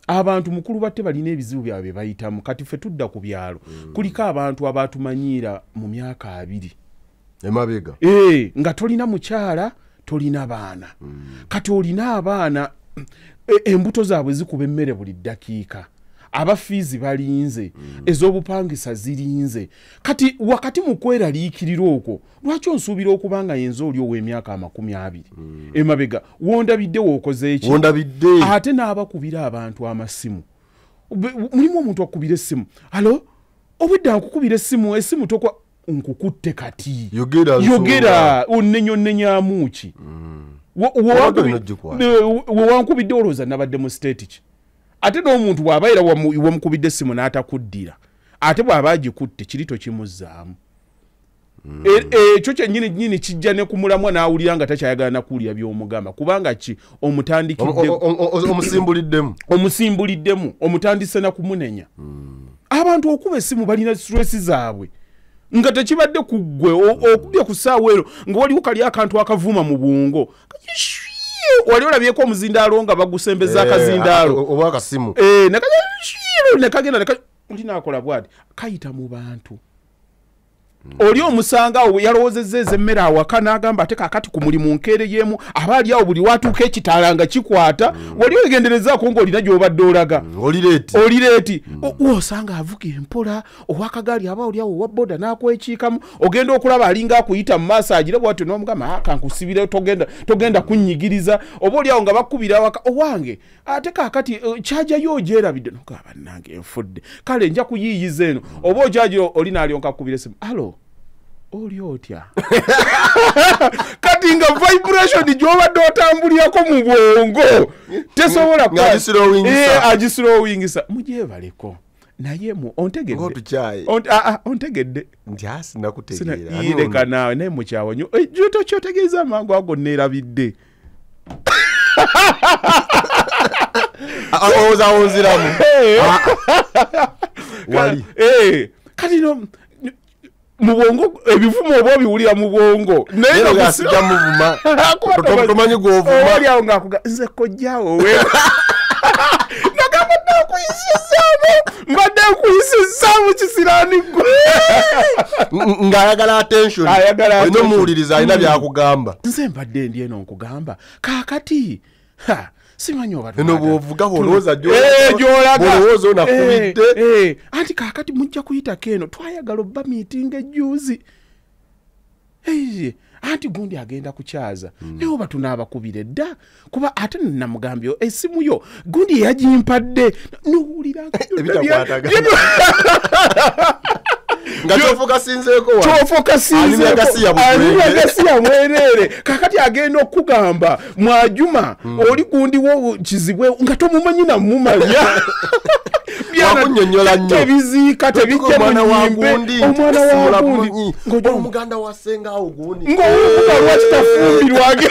abantu mukulu batte balina ebizibu byabwe bayitamu kati ffe tudda ku byalo kuliko abantu abatumanyiira mu myaka 2 emabega nga tolina mukyala tolina baana kati olina abaana embuto zaabwe zikuba emmere buli ddakiika abafiizi balinze ez'obupangisa zirinze kati wakati mu kweraliikirira okwo lwaki onsuubira okuba nga yenza oli ow'emyaka 20 emabega wondabidde wookoze eki ate n'abakubira abantu amasimu mulimu omuntu akukubira essimu alo obwedde nkukubira essimu tokwa nkukutte kati yogera onnenyamunyamuki wankubidde olowooza nabadde mu state ki ate n'omuntu bw'abayira wamukubidde essimu n'atakuddira ate bw'aba agikutte kiri tokimuzzaamu ekyo kyennyini kijja ne kumulamwa n'awulira nga takyayagala nakuwulira by'omugamba kubanga ki omusimbuliddemu omutandise na kumunenya abantu okuba essimu balina stress zaabwe nga tekibadde ku ggwe okubye ku ssaawa ero nga waliwo kali akantu akavuma mu bwongo wali olabyeko omuzindaalo nga bagusembeza akazindaalo oba akasimu nekagenda olinakola bwati kayita mu bantu oli omusanga awo yalowoozezza ez'emmere awaka n'agamba ate kakati ku mulimu nkeere yeemu abaali awo buli watuuka ekitaala nga kikwata wali ogenderezaako ng'olina gy'obadde olaga olireeti osanga avuga empola owakagaali aba oli awo owa boda n'akwekiikamu ogenda okulaba alinga akuyita mu maaso agire bwatyo n'omugamba kankusibire togenda kunnyigiriza oba oli awo nga bakubira awaka owange ate kakati kyajayo ogyerabidde nogaba bannange enfudde kale nja kuyiiyiza eno oba ojagira oli n'alyonka akubira essimu alo oli otya kati nga vibration gy'obadde otambulirako mu bwongo tesobola agislowingisa mugyebaleko naye ontegedde ireka naawe naye mukyawa nyo gyoto kyotegeeza amangu ago neerabidde ozawonziramu wali kati no mu bwongo ebivumo oba obiwulira mu bwongo naye gasijja muvuma tomanyi gw'ovuma oli awo ng'akuga nze kojjawo we nagamba mbadde nkuyisizaamu kisiraani gwe ng'ayagala attention olina omuwuliriza alina byakugamba nze mbadde ndi eno nkugamba kaakati simanyi obadde eno bw'ovuga olowooza gy'olowooza onakubidde anti kaakati mujja kuyitako eno twayagala obba miitinga ejjuuzi anti gundi agenda kukyaza naye oba tunaabakubira edda kuba ate namugambye essimu yo gundi yagimpadde nowulira nga kyofokasinzeeko aliyagasiya mwereere kakati agenda okugamba Mwajuma oli gundi wo kizibwe nga tomumanyi namumanya wakunyonyola nnyo tebiziika tebijja mu nnyimbe omwana wa gundi omuganda wasenga awo gundi ng'omukuba lwaki tafumbirwage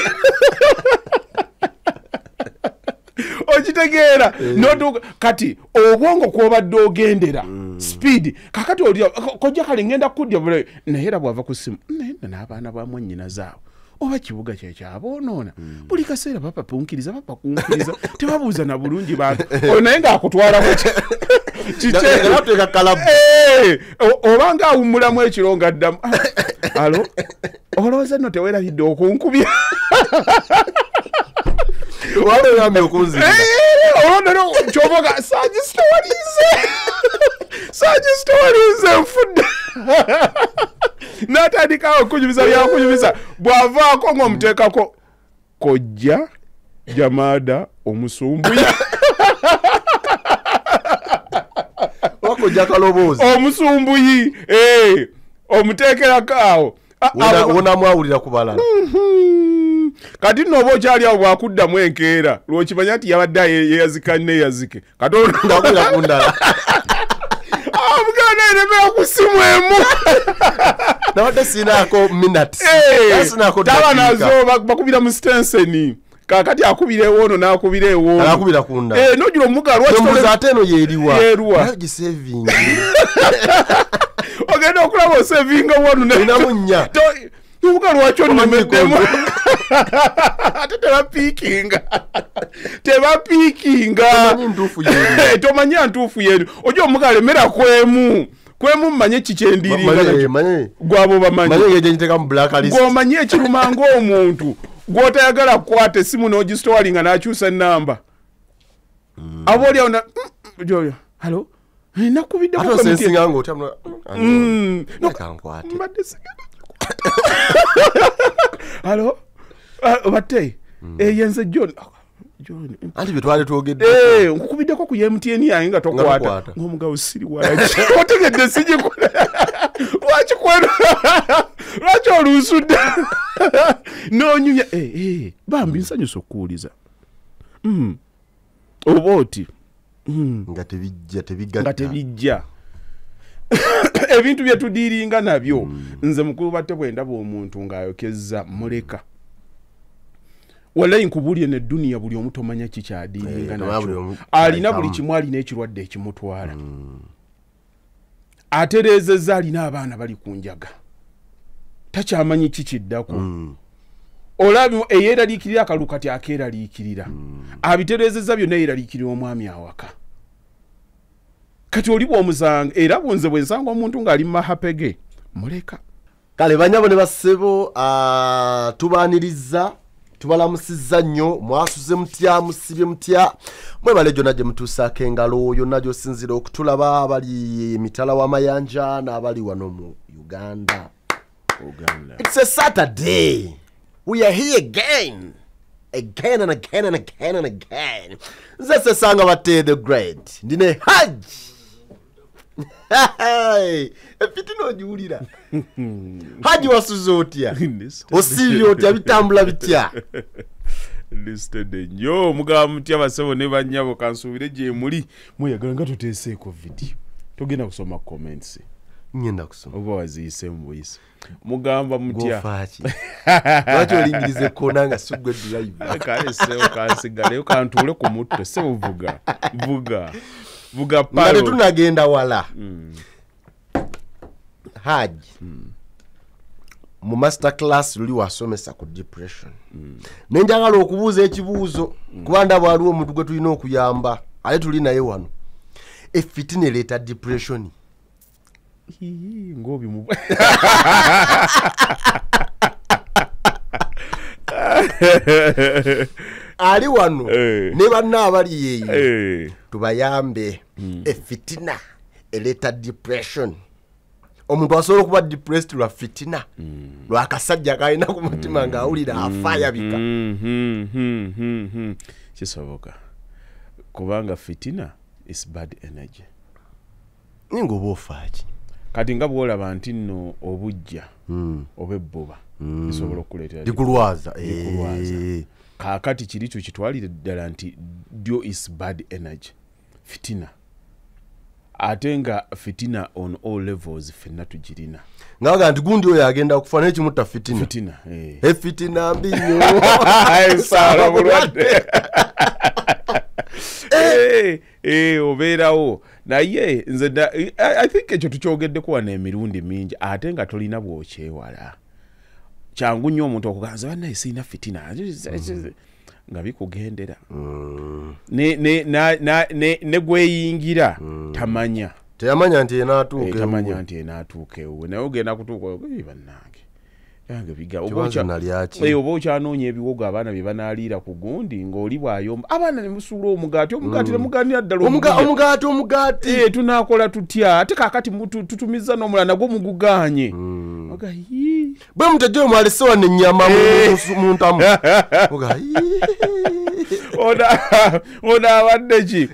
okitegeera notuuka kati obwongo kw'obadde ogendera speed kakati oli kojja kale ngenda kuddya bulayo naye era bw'ava ku ssimu naye n'abaana ba mwannyina zaabwe oba kibuga kyekyaboonoona buli kaseera bapakunkiriza tebabuuza na bulungi bantu naye ng'akutwalamu oba ng'awummulamu ekiro ng'addamu alo olowooza nno teweerabidde okunkubya wabeyamye okunzira olondero kyoboga sagisitowalize nfudde n'atandikawo okunyumiza byakunyumiza bw'avaako ng'omuteekako kojja jamaada omusumbuya wakojja kaloboozi omusumbuyi omuteekerako awo wonamwawulira ku balala kati nno oba okyali awo bwakuddamu enkeera lwokimanya nti yabadde yeyazika neyazike katonda kundala omuganda eremera ku ssimu emu nabadde sinaako minutes taba nazo bakubira mu stenseni kakati akubira ewoono n'akubira ewoono akubira kunda nogira omuga lwaki ate eno yeeriwa gisevingi ogenda okulaba osevinga wonu inamu nnya Nubuga lwakyo nnemeddemu. Ate tebapiikinga. Tomanyi ntuufu yeri. Ojo omuga alemera kwemu mmanye kikyendiringa. Gwabo bamanyi. Gw'omanyi ekiruma ng'omuntu. Gw'otayagala kukwata essimu n'ogisitowalinga n'akyusa ennamba. Aba oli awo joyo. Halo? Nakubidde ku komiti. Halo? Batte? Yenze John. Anti bitwale twogedde. Nkukubiddeko ku MTN yange nga tokwata. Ng'omugabo siri waki. Otegedde sijikula. Lwaki kweno? Lwaki oluusudde? N'onyumya. Bambi nsanyusa okuwuliza. Oba oti. Nga tebijja. Ebintu bye tudiiringa nabyo. Nze mukulu batte bwe ndaba omuntu ng'ayokezza muleka. Wallahi nkubulye ne dunia buli omuntu omanya kikyadiiringa nakyo. Alina buli kimu alina ekirwadde ekimutwala. Atereezezza alina abaana bali ku njaga. Takyamanyi kikiddako. Olabi eyeraliikirira akalu kati akeeraliikirira. Abitereezezza byonna eyeraliikirira omwami awaka. Kati oli bw'omuzanga era bunze bwe nsanga omuntu ng'ali mu mahapege muleka. Kale banyabo ne bassebo tubaaniriza tubalamusizza nnyo mwasuze mutya musibye mutya mwebale gyonna gye mutuusaako engalo yonna gy'osinzira okutulaba abali emitala w'amayanja n'abali wano mu Uganda. It's a Saturday. We are here again and again. Nze Sesanga Batte the Great. Ndine Hajj. Efitino ojiwulira. Hajj wasuze otya. Osibye otya bitambula bitya. Listed nnyo mugaba mutya basebo ne bannyabo kansuubire gye muli mweyagala nga tuteeseeko video. Togenda kusoma comments. Ngenda kusoma. Oba waziise mu buyise. Mugamba mutya. Gofaki. Lwaki olingirize kona nga sugwe drive. Kale seo kansigale kantuule ku mutto sebo vuga palo. Ngale tunagenda wala. Hajj. Mu master class luli wasomesa ku depression. Nenjagala okubuuza ekibuuzo kuba ndaba waliwo omuntu gwe tulina okuyamba ale tuli naye wano. Efitine leeta depression. Ngobi mu ali wano ne banna abali yeeyo tubayambe. Efitina eleta depression. Omuntu asobola okuba depressed lwa fitina lwakasajja kalina ku mutima ng'awulira afayabika. Kisoboka kubanga fitina is bad energy. Ningo bofaki kati nga bwolaba nti nno obujja obebbuba bisobola okuleetera dikulwaza. Kaakati kiri kyo kitwalire ddala nti dio is bad energy fitina. Ate nga fitina on all levels fenna tugirina. Ngaga nti gundi oyo agenda okufa n'ekimutta fitina. Fitina mbi nnyo. Sala bulwadde. Obeerawo naye nze I think ekyo tukyogeddeko wano emirundi mingi ate nga tolina bw'okyewala. Kyangu nnyo omuntu okuganza bannaye sirina fitina nga bikugendera. Ne gweyingira tamanya. Teyamanya nti enaatuuka ewe naye ogenda kutuuka bannange yange biga oba okyanoonya ebiwogo abaana bye banaaliira ku gundi ng'oli bw'ayomba abaana ne musuula omugaati ne mugaanira ddala omugaati tunaakola tutya ate kaakati tutumizza n'omulala nagwo muguganye bwe mutajja omwalese wano ennyama mu ntamu ono abadde ki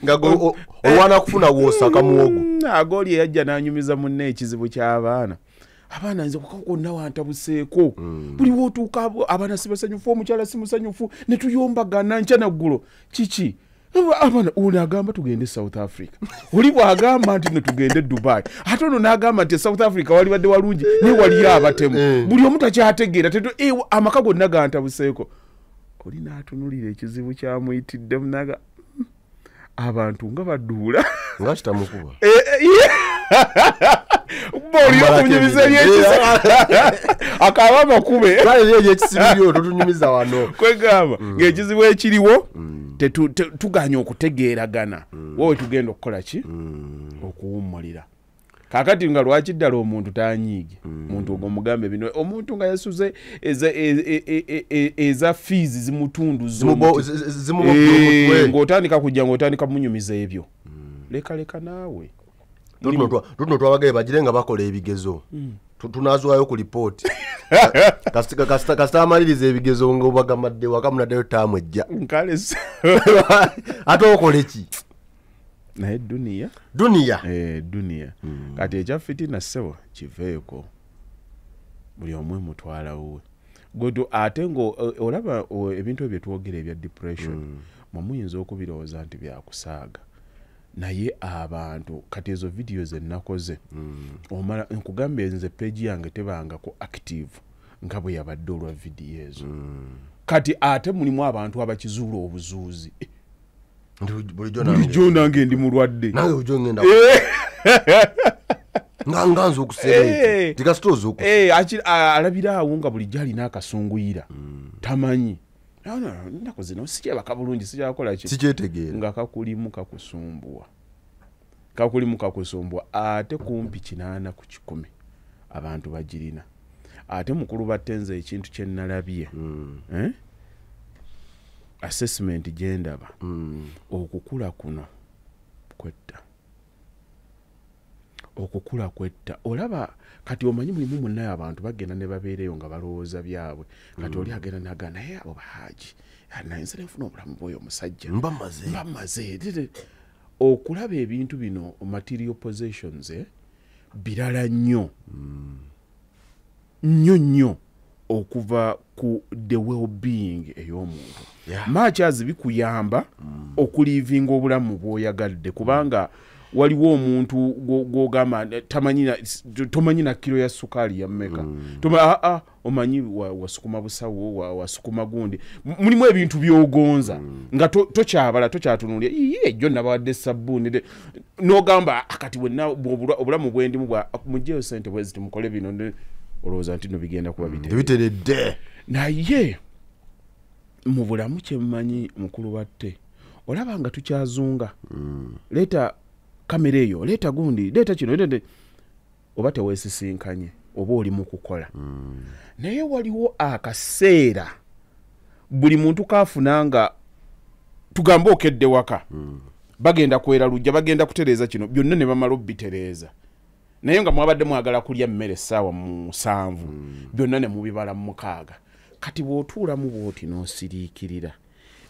olwana kufuna w'osaka muwogo agooli eyajja n'anyumiza munne ekizibu ky'abaana. Abaana nze kukakonna wantabuseeko buli wootuuka abaana si basanyufu omukyala si musanyufu ne tuyombagana nkya naggulo kiki abaana ono agamba tugende South Africa oli bw'agamba nti ne tugende Dubai ate ono n'agamba nti South Africa wali badde walungi naye waliyo abatemu buli omu takyategeera amaka gonna gantabuseeko. Oli n'atunulira ekizibu kyamuyitiddemu naga abantu nga badduula nga kitamukuba Boli okunyumiza akaba makube kale yeje ekisibyo totunyumiza wano kwegamba ng'ekizibu ekiriwo tuganya okutegeeragana wowe tugenda okukola ki okuwummulira kakati nga lwaki ddala omuntu tanyiige muntu omugambe bino omuntu nga yasuze eza fees zimutundu ng'otandika kujja ng'otandika munyumiza ebyo leka naawe tuno twabagaye bagire nga bakola ebigezo tunazwayo ku report kasita amaliriza ebigezo ng'obagammadde wakamunaddayo taamu ejja nkalesa ate okole ki naye duniya kati ekyaffe tinassewa kiveeko buli omwe mutwalawo goto ate olaba ebintu ebyo twogera ebya depression muyinza okubirowooza nti byakusaaga naye abantu kati ezo videos ennakoze omala nkugambye nze page yange tebangako active nga bwe yabadde olwa video ezo kati ate mulimu abantu abakizuula obuzuuzi bulijjo nange ndi mulwadde nawe ujjo ngenda nganza okusera tikasitoza alabira awo nga bulijjo alina akasunguyira tamanyi nako zino sikyebaka bulungi sikyakola ki sikyetegeera nga kakulimu kakusumbwa ate kumpi 8 ku 10 abantu bagirina ate mukulu batenze ekintu kyennalabye assessment gyendaba okukula kuno kwetta olaba kati omanyi mulimu munnaye abantu bagenda ne babeereyo nga balowooza byabwe kati oli agenda naga naye abo bahaji nayinza nefuna obulamu bwoyo omusajja mbamaze okulaba ebintu bino material possessions birala nnyo okuva ku the well-being ey'omuntu machazi bikuyamba okulivinga obulamu bw'oyagadde kubanga waliwo omuntu gwogamba tomanyi na kilo ya sukali ya mmeka omanyi wasukuma busawo wasukuma gundi mulimu ebintu byogonza nga tokyatunulya ejjo nabawadde sabbuuni n'ogamba akati wenna obulamu bwendimu mugyeyo sente bwezi timukole bino olowooza nti no bigenda kuba biteredde naye mu bulamu kyemmanyi mukulu batte olaba nga tukyazunga leeta kamera eyo leeta gundi leeta kino oba teweesisinkanye oba oli mu kukola naye waliwo akaseera buli muntu kaafuna nga tugamba okedde waka bagenda kwera lujja bagenda kutereeza kino byonna ne bamala obbitereeza naye nga mwabadde mwagala kulya mmere essaawa 7 byonna ne mubibala mu 6 kati bw'otuulamu bw'oti n'osiriikirira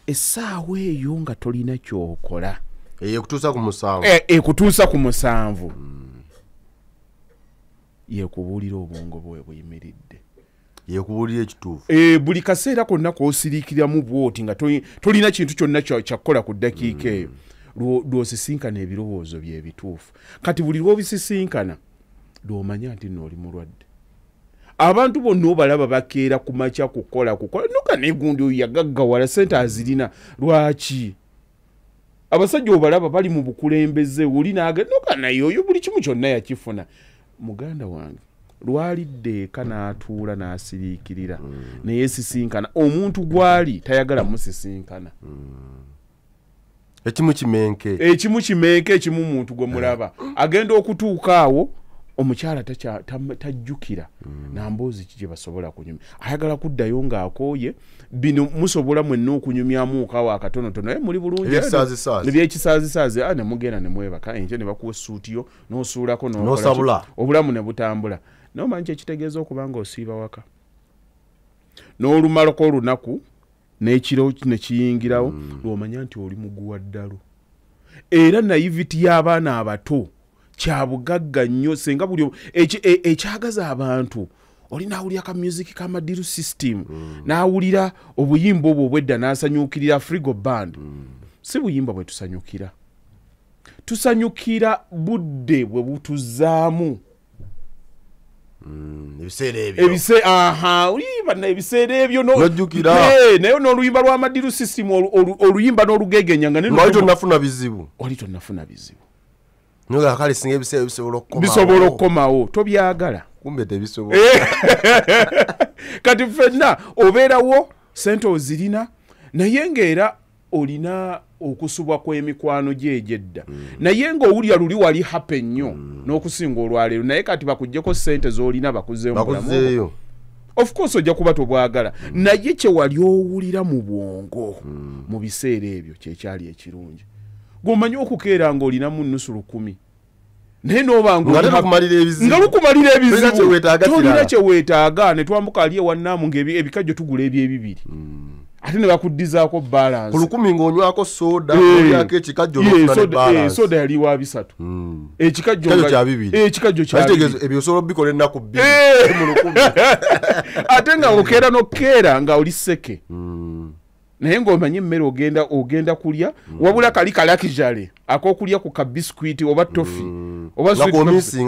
essaawa eyo nga tolina kyokola ekutuusa ku 7 yekubuulira obwongo bwe buyimiridde yekubuulira ekituufu buli kaseera konna kw'osiriikiramu bw'oti nga tolina kintu kyonna kyakukola ku ddakiika eyo lw'osisinkana ebirowoozo bye bituufu kati buli lw'obisisinkana lw'omanya nti n'oli mulwadde abantu bonna obalaba bakeera ku makya kukola nuka negundi oyo yagaggawala sente azirina lwaki abasajja obalaba bali mu bukulembeze oli nuka naye oyo buli kimu kyonna yakifuna muganda wange lwalidde eka n'atuula n'asiriikirira naye sisinkana omuntu gwali tayagala musisinkana ekimu kimenke ekimu muntu gwe mulaba agenda okutuuka awo omukyala tajjukira namboozi kije basobola kunyumya ayagala kuddayo ng'akooye bino musobola mwenna okunyumyamu kawa akatonotono naye muli bulungi ebyekisaazi ne mugenda ne mwebaka enkya ne bakuwa essuutiyo n'osuulako n'osabula obulamu ne butambula n'omanyi kyekitegeeza okuba nga osiiba waka n'olumalako olunaku n'ekiro ne kiyingirawo lw'omanya nti oli muguwa ddalo era naiviti y'abaana abato kyabugagga nnyo senga buli ekyagaza abantu oli naawulira ka music ka Madiru system naawulira obuyimba obwo obwedda n'asanyukirira Frigo Band si buyimba bwe tusanyukira budde bwe butuzaamu ebiseera ebyo naye n'oluyimba lwa Madiru system oluyimba n'olugegenya nga wali tonnafuna bizibu Nga kali singa ebiseera bisobola okukomawo tobyagala kumbe tebisobola kati ffenna obeerawo sente ozirina naye ng'era olina okusubwa kw'emikwano gy'egyedda naye ng'owulira luli wali happy nnyo n'okusinga olwaleero naye kati bakuggyeko sente z'olina bakuzeeyo mu bulamu of course ojja kuba tobwagala naye kye wali owulira mu bwongo mu biseera ebyo kyekyali ekirungi gwomanyi okukeera ng'olinamu nnusu 1,000 naye n'obanga lukumalira ebizibu tolina kyeweetaaga ne twambuka ali ewannaamu ng'ebikajjo tugula ebyebibiri ate ne bakuddizaako balance ku 1,000 ng'onywako soda olyako ekikajjo soda yali wa 3 ekikajjo kya 2 ebyo osobola obikola ennaku 2 mu 1,000 ate nga okeera n'okkeera nga oli sseke naye ng'omanyi emmere ogenda kulya wabula kali kalakijale ak'okulya ku kabiskwiti oba tofi oba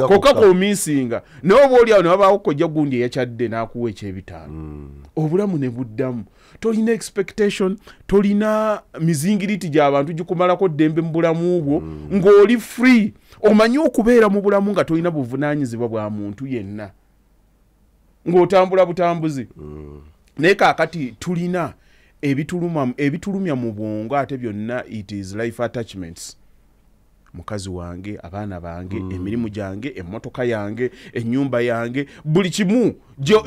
kokka k'omiisinga naye oba oli awo ne babaawo kojja gundi eyakyadde n'akuwa eky'ebitaano obulamu ne buddamu tolina expectation tolina mizingiriti gy'abantu gikumalako ddembe mu bulamu bwo ng'oli free omanyi okubeera mu bulamu nga tolina buvunaanyizibwa bwa muntu yenna ng'otambula butambuzi naye kaakati tulina ebitulumya mu bwongo ate byonna it is life attachments mukazi wange abaana bange emirimu gyange emmotoka yange ennyumba yange buli kimu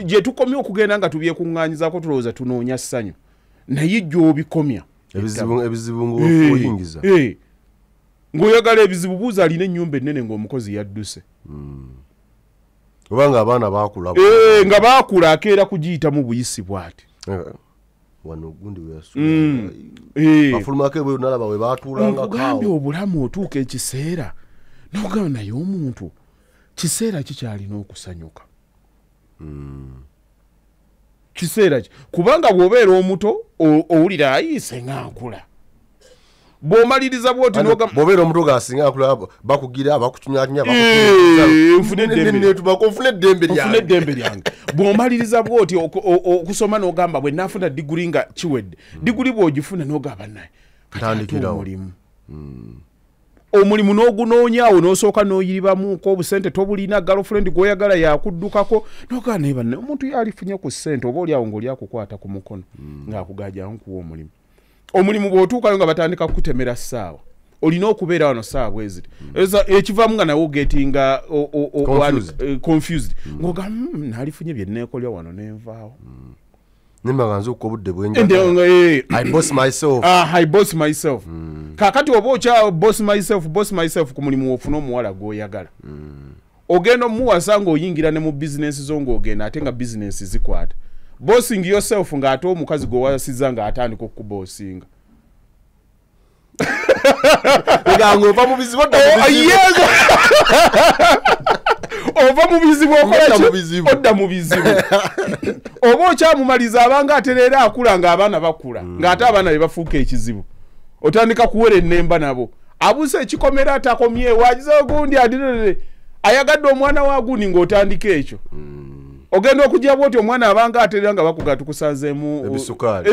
gye tukomye okugenda nga tubyekuŋŋaanyizaako tulowooza tunoonya ssanyu naye gy'obikomya ebizibu ng'oyingiza ng'oyagala ebizibu buuza alina ennyumba ennene ng'omukozi yadduse obanga abaana baakula nga baakula akeera kugiyitamu buyisi bw'ati wano gundi weyasu bafulumako ebweru nalaba we baatuulanga nkugambye obulamu otuuka ekiseera n'ogamba naye omuntu kiseera kikyalina okusanyuka kiseera ki kubanga bw'obeera omuto owulira ayiise nga nkula bw'omaliriza bw'oti bw'obeera omuto gasinga nkula bakugira bakucunyatunya nfune eddembe lyange bw'omaliriza bw'oti okusoma n'ogamba bwe naafuna diguli nga kiwedde diguli bw'ogifuna n'ogamba naye tandikirawo omulimu n'ogunoonyaawo n'osooka n'oyiribamuko obusente tobulina girlfriend gw'oyagala yakuddukako n'ogamba naye banne omuntu yalifunye ku ssente oba oliawo ng'oli akukwata ku mukono ng'akugajja nkuwa omulimu bw'otuukayo nga batandika kukutemera ssaawa olina okubeera wano ssaawa bweziti ekivaamu nga nawe ogetinga confused ng'ogamba nalifunye bye neekolya wano nenvaawo nembaga nzuuka obudde bwenjagala I boss myself kaakati oba okya boss myself ku mulimu ofuna omuwala gw'oyagala ogenda omuwasa ng'oyingira ne mu bizinensi zo ng'ogenda ate nga bizinensi zikwata bossing yourself ng'ate omukazi gw'owasiza ng'atandika okukuboosinga eganga ova mu bizibu ova mu bizibu odda mu bizibu oba okyamumaliza abanga atereera akula ng'abaana bakula ng'ate abaana be bafuuka ekizibu otandika kuwera ennemba nabo abuse ekikomera atakomye wagiza ogundi adirere ayagadde omwana wa gundi ng'otandika ekyo ogenda okujja bwoti omwana abanga atereera nga bakuga tukusazeemu ebisukaali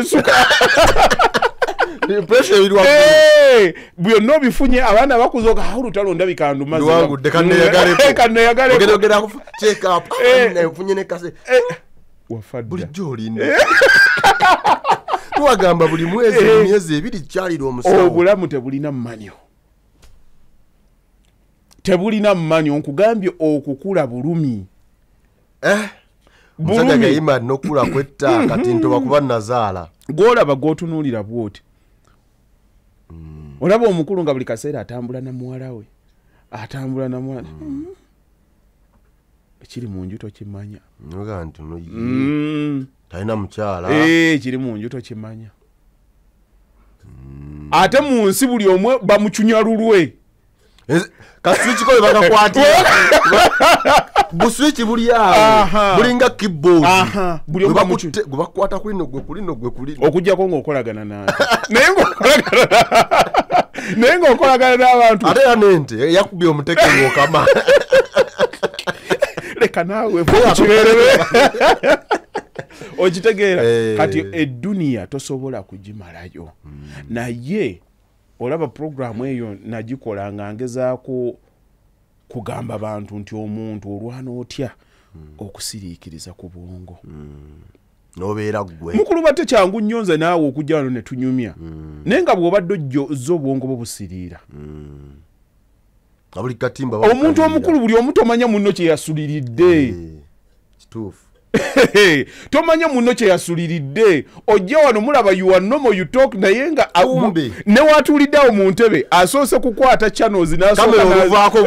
byonna obifunye abaana bakuzoga olutalo ndabika ndumaziwangudde bulijjo olinda tuwagamba buli mwezi emyezi 2 kyalira omusawo obulamu tebulina mmanyo nkugambye okukula bulumi musajja gayima n'okula kwetta kati ntoba kuba nazaala gw'olaba gw'otunuulira bw'oti olaba omukulu nga buli kaseera atambula na muwala we ekiri mu nju tokimanya noga nti talina mukyala kiri mu nju tokimanya ate mu nsi buli omwe bamucunya lulwe kaswiki ko bakakwatira buswiki buli awo bulinga keyboard buli omwe bakwata kulino gwe kuli okujjako ng'okolagana nange naye ng'okolagana n'abantu ate yanente yakubye omuteke ng'okama leka naawe kibeerebe okitegeera kati edduniya tosobola kugimalayo naye olaba programu eyo nagikola nga ngezaako kugamba bantu nti omuntu olwana otya okusiriikiriza ku bwongo nobeera gwe mukulu batte kyangu nnyo nze naawe okujja wano ne tunyumya naye nga bw'obadde ojjoza obwongo bwo busiriira buli katimba omuntu omukulu buli omu tomanya munno kye yasuliridde kituufu tomanya munno kye yasuliridde ojja wano mulaba you are normal you talk naye nga ne watuuliddeawo mu ntebe asoose kukwata channels n'asooka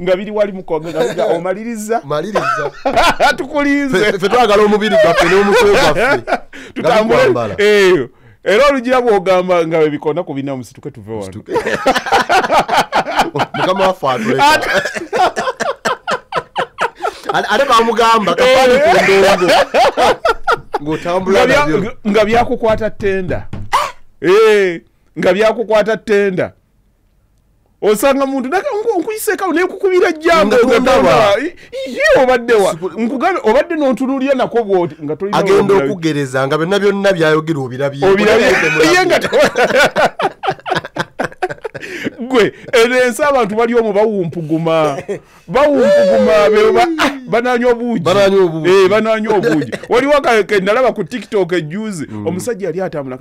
nga biri wali mukonga omaliriza tukulinze ffe twagala omubiri gwaffe n'omutwe gwaffe tutambule era olugira bw'ogamba nga webikona ku binamu situke tuve wano mukama waffe atuleka ate bamugamba kapaali ku ndongo ng'otambula nabyo nga byakukwata ttenda nga byakukwata ttenda osanga muntu nkuyisekawo nekukubira jjambo obaddewa nkugambe obadde n'ontunuulira nako bwoti nga agenda okugereza nga byonna byonna byayogera obirabye gwe ensi abantu bali omwo bawumpuguma bananywa obuugi waliwo nalaba ku tiktok ejuzi omusajja yali atambula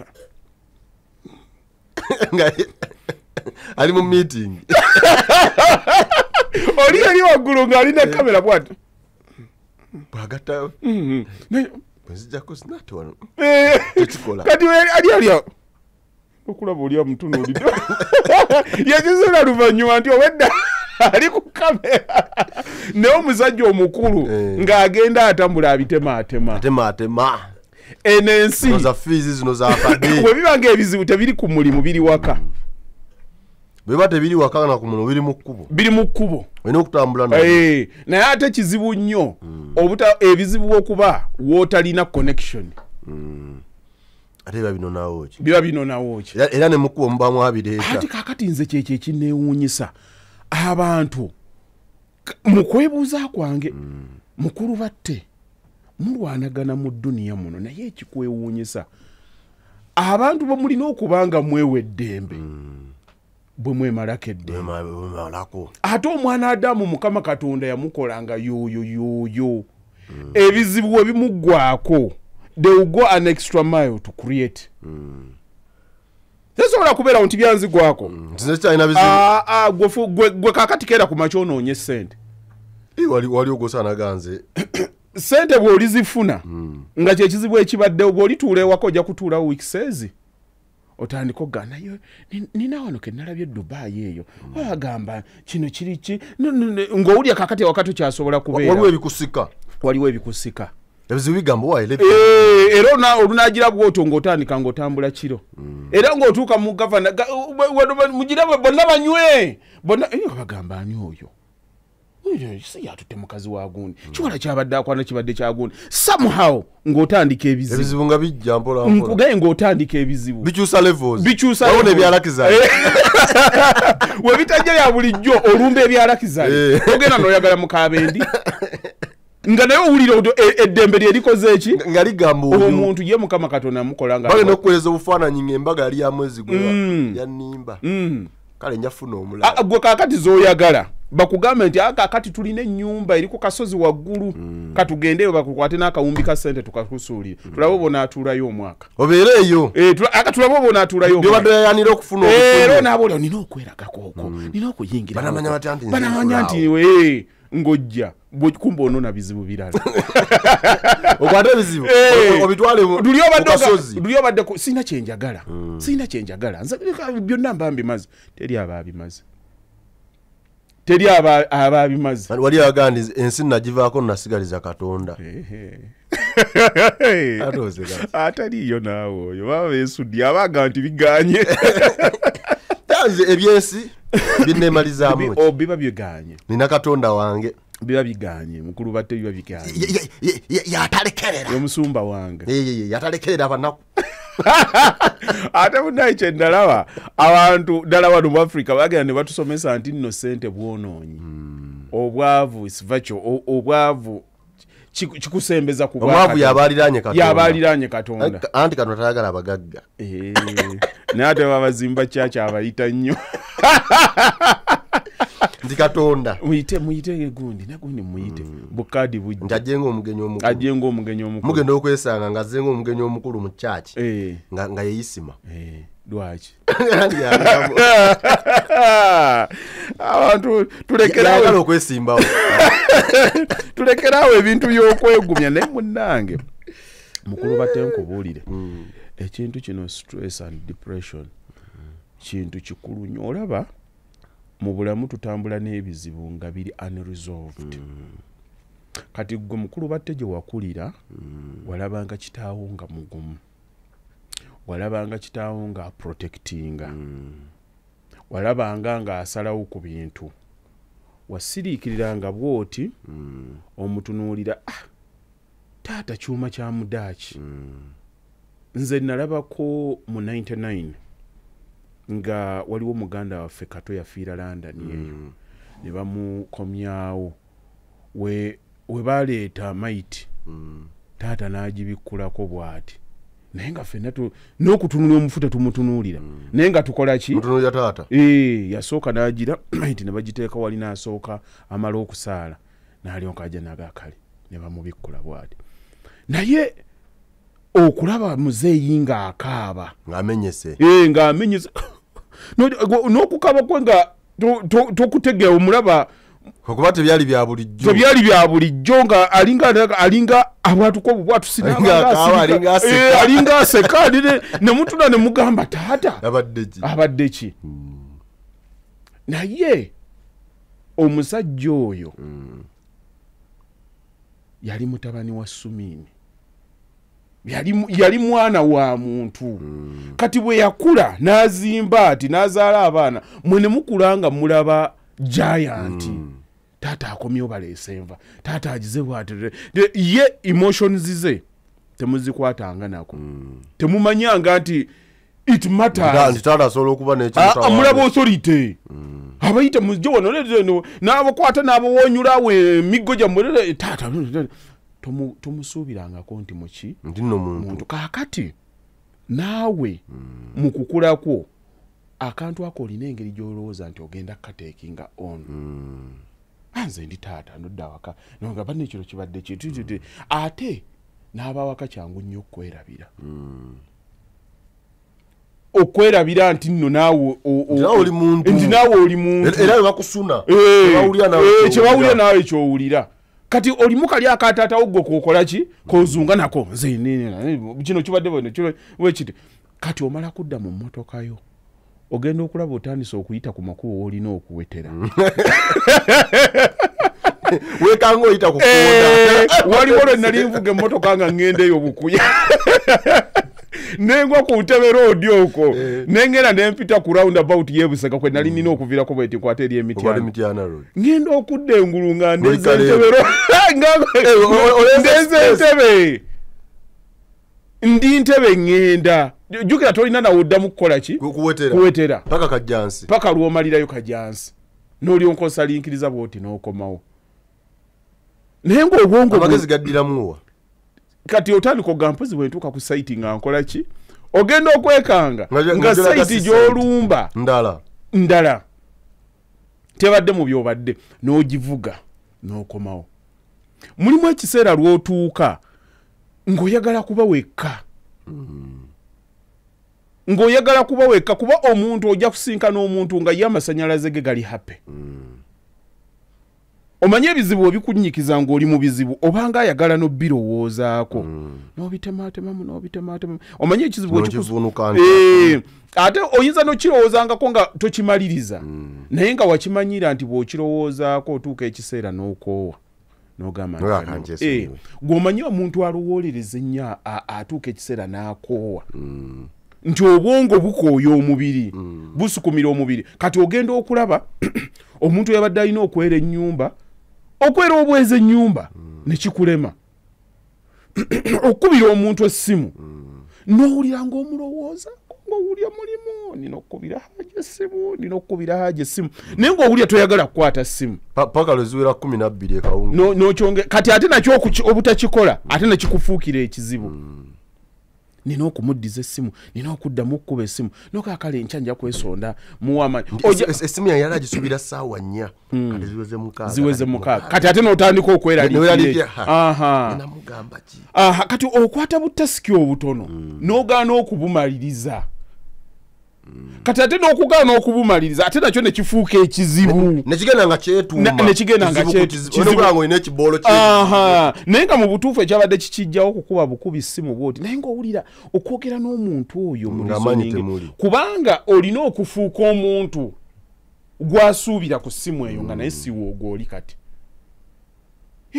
ali mu meeting oli yali waggulu ng'alina kamera bwati bwagattayo bwenzijjako sinati wano tekikola kati ali okulaba oli amutunuulidde yakizula luvannyuma nti obedda ali ku kamera naye omusajja omukulu ng'agenda atambula abitemaatema eno ensi zino zafadde bwe biba ng'ebizibu tebiri ku mulimu biri waka bweba tebiri waka na ku mulimu biri mu kkubo olina okutambula naye ate kizibu nnyo ebizibu okuba wootalina connection ate biba binonawo ki era ne mukuba omubamu abireeta ati kaakati nze kyekyo ekinneewuunyisa abantu mu kwebuuza kwange mukulu batte mulwanagana mu dduniya muno naye ekikwewuunyisa abantu bwe mulina okuba nga mwewa eddembe bwe mwemalako eddembe ate omwana Adamu Mukama Katonda yamukolanga yooyo ebizibu we bimuggwako they will go an extra mile to create tesobola kubeera nti byanzigwako gwe kaakati keera ku makya onoonye ssente wali ogosanaganze ssente bw'olizifuna nga kyekizibu ekibaddewo bw'olituula ewaka ojja kutuulawo weekseezi otandika oganayo nina wano ke nalabye Dubai eyo wagamba kino kiri ki ng'owulya kaakati ewaka tokyasobola kubeera waliwo ebikusika ebizibu bigambo waile era olunagira bwoto ng'otandika ng'otambula kiro era ng'otuuka mu gavana mugirabwe bonna banywe bonna bagamba ani oyo si yatutte mukazi wa gundi kiwala kyabadde akwana kibadde kya gundi somehow ng'otandika ebizibu nga bijja mpola nkugaye ng'otandika ebizibu bikyusa levels wabona ebyalakizali we bitajja lya bulijjo olumba ebyalakizali ogenda n'oyagala mukabendi nga naye owulira eddembe lye likoze eki nga ligamba omuntu ye Mukama Katonda amukola nga balina okukoleza obufaananyi ng'embaga yali ya mwezi gwe yannimba kale njafuna omulala gwe kaakati z'oyagala bakugambe nti kaakati tulina ennyumba eri ku kasozi waggulu katugendeyo bakukwate n'akawumbi ka ssente tukakusuulire tulabe obona atuulayo omwaka obeere eyo tulabe obona atuulayo byobadde yayanira okufuna era naabula nina okweragako okwo nina okuyingira banamanya nti ng'ojja kumba onona bizibu birala okwate ebizibu obitwale luli obadde sina kyenjagala nze byonna mba mbimaze teri ababimaze wali agandi ensi nagivaako nasigaliza Katonda ataliyo naawe oyo baba beesudde abaga nti biganye tanze ebyensi binnemalizaamu biba biganye nina Katonda wange biba biganye mukulu batte biba biganye yatalekerera omusumba wange yatalekerera abanaku ate munayi kyendalaba abantu ddala wano mu Africa bagenda ne batusomesa nti nno ssente bwonoonyi obwavu is virtual obwavu kikusembeza ku obwavu yabaliranye Katonda anti kano tayagala abagagga naye ate babazimba kyakyo abayita nnyo ndi katonda muyite gundi nagundi muyite bukadi bujja ntajenga omugenyi omukulu ajenga omugenyi omukulu mugenda okwesanga nga zenga omugenyi omukulu mu church nga yeyisima lwaki abantu tulekerawo okwesimbawo tulekerawo ebintu by'okwegumya naye munnange mukulu batenkubuulire ekintu kino stress and depression kintu kikulu nnyo olaba mu bulamu tutambula n'ebizibu nga biri unresolved kati gwe mukulu batte gye wakulira walabanga kitaawo nga mugumu walabanga kitaawo nga protectinga walabanga nga asalawo ku bintu wasiriikiriranga bwoti omutunuulira taata kyuma kya mudaaki nze nalabako mu 99 nga waliwo muganda waffe Kato yafiira London eyo ne bamukomyawo we baleeta maiti taata n'agibikkulako bw'ati naye nga ffenna n'okutunula omufuta tumutunuulira naye nga tukola ki mutunuulira taata yasooka n'agira maiti ne bagiteeka wali n'asooka amala okusaala n'alyoka ajja n'agakale ne bamubikkula bw'ati naye okulaba muzeeyi ng'akaaba ng'amenyese ng'amenyese n'okukaba kwe nga tokutegera omulaba okuba tebyali bya bulijjo nga alinga abwatuka obubwatu alinga aseka ne mutula ne mugamba taata abadde ki naye omusajja oyo yali mutabani wa Sumini yali mwana wa muntu kati bwe yakula n'azimba ati n'azaala abaana mwene mukulanga mulaba giant taata akomyewo baleese enva taata agize bw'ati ye emotions ze temuzikwatanga nako temumanyanga nti it matters taata asobola okuba n'ekintu amulaba authority abayita mujjo wano n'abakwata n'abawonyulawo emiggo gyammwe taata tumusuubirangako nti muki ndino muntu kakati naawe mu kukulakwo akantu ako olina engeri gy'olowooza nti ogenda kukateekinga on nze ndi taata nodda awaka nonga banne ekiro kibadde kintu ate n'abawaka kyangu nnyo okwerabira okwerabira nti nno naawe oli muntu era bakusuna kyebawulira naawe kyowulira kati olimu kali akataatawo gwe kokola ki kozunga nako nze kino kibadde wekiti kati omala kudda mu mmotoka yo ogenda okulaba otandisa okuyita ku makubo olina okuwetera wekanga oyita ku kuwona waliwo lwe nali nvuga emmotoka nga ngenda eyo bukuya nengwa ku Ntebe Road okwo nengera nempita ku roundabout yebuseka kwe nali nina okuviirako bweti kwata eri Emityana ngenda okudda engulu nga ndeze Ntebe Road ndeze Ntebe ndi Ntebe ngenda jukira tolina nawe oddamu kukola ki kuwetera paka kajjansi paka lwomalirayo kajjansi n'oli onkosalinkiriza bwoti n'okomawo naye ng'obwongo amagezi gaddiramuwa kati otandika ogampozi bwentuuka ku saiti nga nkola ki ogenda okwekanga nga saiti gy'olumba ndala tebadde mu byobadde n'ogivuga n'okomawo mulimu ekiseera lw'otuuka ng'oyagala kuba wekka ng'oyagala kuba wekka kuba omuntu ojja kusinkana omuntu nga ye amasanyalaze ge gali hape omanye ebizibu obikunyikiza ng'oli mu bizibu obanga ayagala n'obbirowoozaako n'obitematemamu omanye ekizibu ate oyinza n'okirowoozangako nga tokimaliriza naye nga wakimanyira nti bw'okirowoozaako otuuka ekiseera n'okoowa n'ogamba gw'omanyi omuntu alowoolereza ennyo atuuka ekiseera n'akoowa nti obwongo bukooya omubiri busukumira omubiri kati ogenda okulaba omuntu yabadde alina okwera ennyumba okwera obweza ennyumba nekikulema okubira omuntu essimu n'owulira ng'omulowooza ng'owulya mulimu nina okubira haja essimu naye ng'owulya toyagala kukwata ssimu paka lweziwera 12 ekawunga n'okyonge kati ate nakyo obutakikola ate nakikufuukira ekizibu nina okumuddiza essimu nina okuddamu okkuba essimu nokaakale enkya nja kwesonda muwama essimu yali agisubira ssaawa 4 kati ziweze mukaaga kati ate n'otandika okweraliikirnamugamba ki kati okwata butasiki obutono n'ogaana okubumaliriza kati ate n'okugaana okubumaliriza ate nakyo ne kifuuka ekizibu nekigenda nga kyetumanekiboolo naye nga mu butuufu ekyabadde kikijjawo okukuba bukubi ssimu bwoti naye ng'owulira okwogera n'omuntu oyo kubanga olina okufuuka omuntu gwasuubira ku ssimu eyo nga naye siwooga oli kati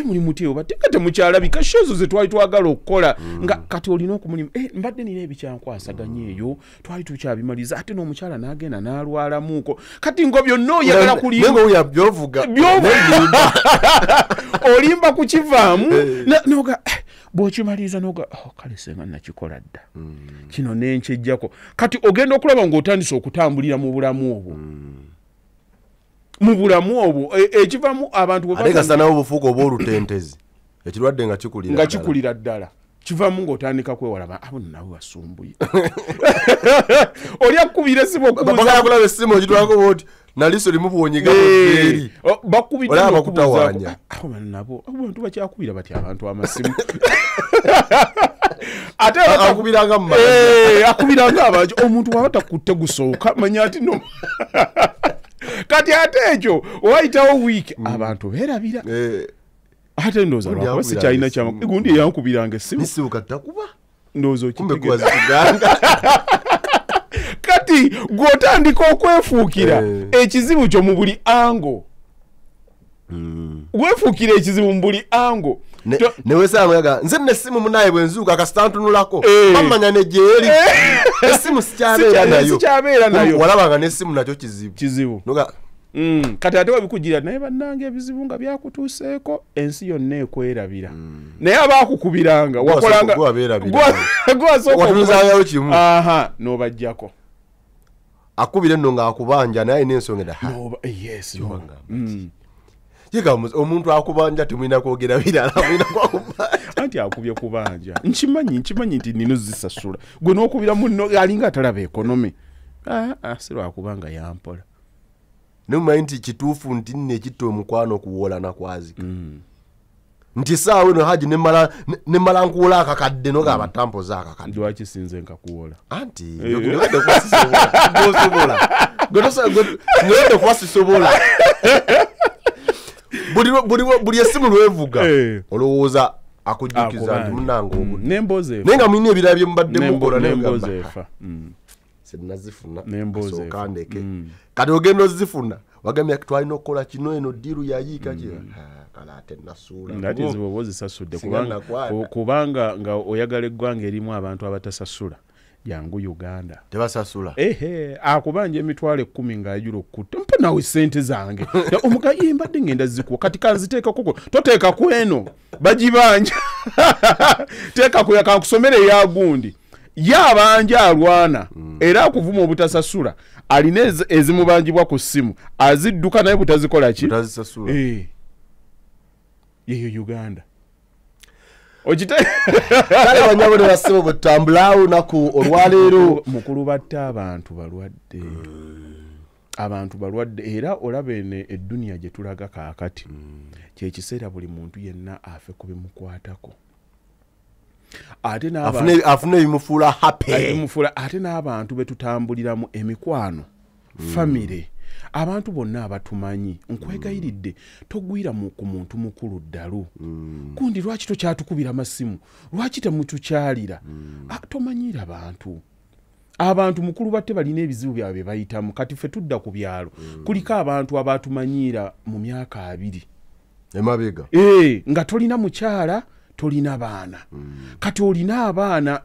mulimu tyo batekate mukyalabika shozo ze twali twagala okukola nga kati olina okumulimu mbadde nina ebikyankwasaganya eyo twali tukyabimaliza ate n'omukyala n'agenda n'alwalamuuko kati ngo byonna oyagala kulimba olimba kukivaamu noga bw'okimaliza noga kale senga nakikola dda kino nenkyejjako kati ogenda okulaba ng'otandise okutambulira mu bulamu obwo mu bulamu obwo ekivamu abantu atekasanawo obufuuko obw'olutentezi ekirwadde nga kikulira ddala kivamu ng'otandika kwewalaba abo nawe wasumbuye oli akubira essimu okubuzakulaba essimu ogitwako bwoti naliso limu bwonyiga eri olaba bakutawaanya nabo abantu bakyakubira bati abantu amasimu ate akubiranga abangi omuntu waba takutte gusooka manya ati no kati ate ekyo owayitawo wiiki abantu beerabira ate ndowooza lwakuba sikyalina gundi eyankubiranga essimu ndowooza okitegeeza kati gw'otandika okwefuukira ekizibu kyo mu buli ango wefuukira ekizibu mu buli ango newesamuyaga nze nessimu munaye bwenzuuka kasitantunulako bamanya negyeri essimu sikyabeera nayo walabanga nessimu nakyo kizibu kati ate wabikujira naye bannanga ebizibu nga byakutuuseeko ensi yonna ekwerabira naye abaakukubiranga wakolanga gwasookawatunuzaayo kimu n'obajjako akubira enno ng'akubanja naye n'ensonga omuntu akubanja temulina kwogera birala anti akubye kubanja nkimanyi nti nino zisasula gwe n'okubira munno alinga atalaba ekonomi sirwakubanga yampola nemumanyi nti kituufu nti nno ekitta omukwano okuwoolana kwazika nti saawe no haji nemala nkuwola akakadde noga abatampoza akakadde lwaki sinze nkakuwola anti ngende kwasisobola buli essimu lwevuga olowooza akujjukiza nti munange naye nga mulina ebirala bye mubadde mukola senazifuna sokandeke kati ogenda ozifuna wagambye twalina okukola kino eno ddiiru yayiika kale ate nasuula ngati ziba oba ozisasudde kubanga nga oyagala eggwanga erimu abantu abatasasula yangu Uganda tebasasula akubanja emitwalo 10 ng'ajula okutta mpa nawe ssente zange omugaye mbadde ngenda zikuwa kati kanziteeka koko toteeka ku eno bagibanja teeka ku yakankusomera eyagundi yabanja alwana era akuvuma obutasasula alina ezimubanjibwa ku ssimu azidduka naye butazikola ki yeyo Uganda kale banyabo ne basibo butambulawo naku olwaleero mukulu batta abantu balwadde era olaba ene edduniya gye tulaga kaakati kyekiseera buli muntu yenna afe kubimukwatako afune ebimufuula happy ate n'abantu betutambuliramu emikwano famire abantu bonna abatumanyi nkwegayiridde togwira ku muntu mukulu ddalu kundi lwaki tokyatukubira masimu lwaki temutukyalira tomanyira abantu mukulu batte balina ebizibu byabwe bayitamu kati ffe tudda ku byalo kuliko abantu abatumanyira mu myaka 2 emabega nga tolina mukyala tolina baana kati olina abaana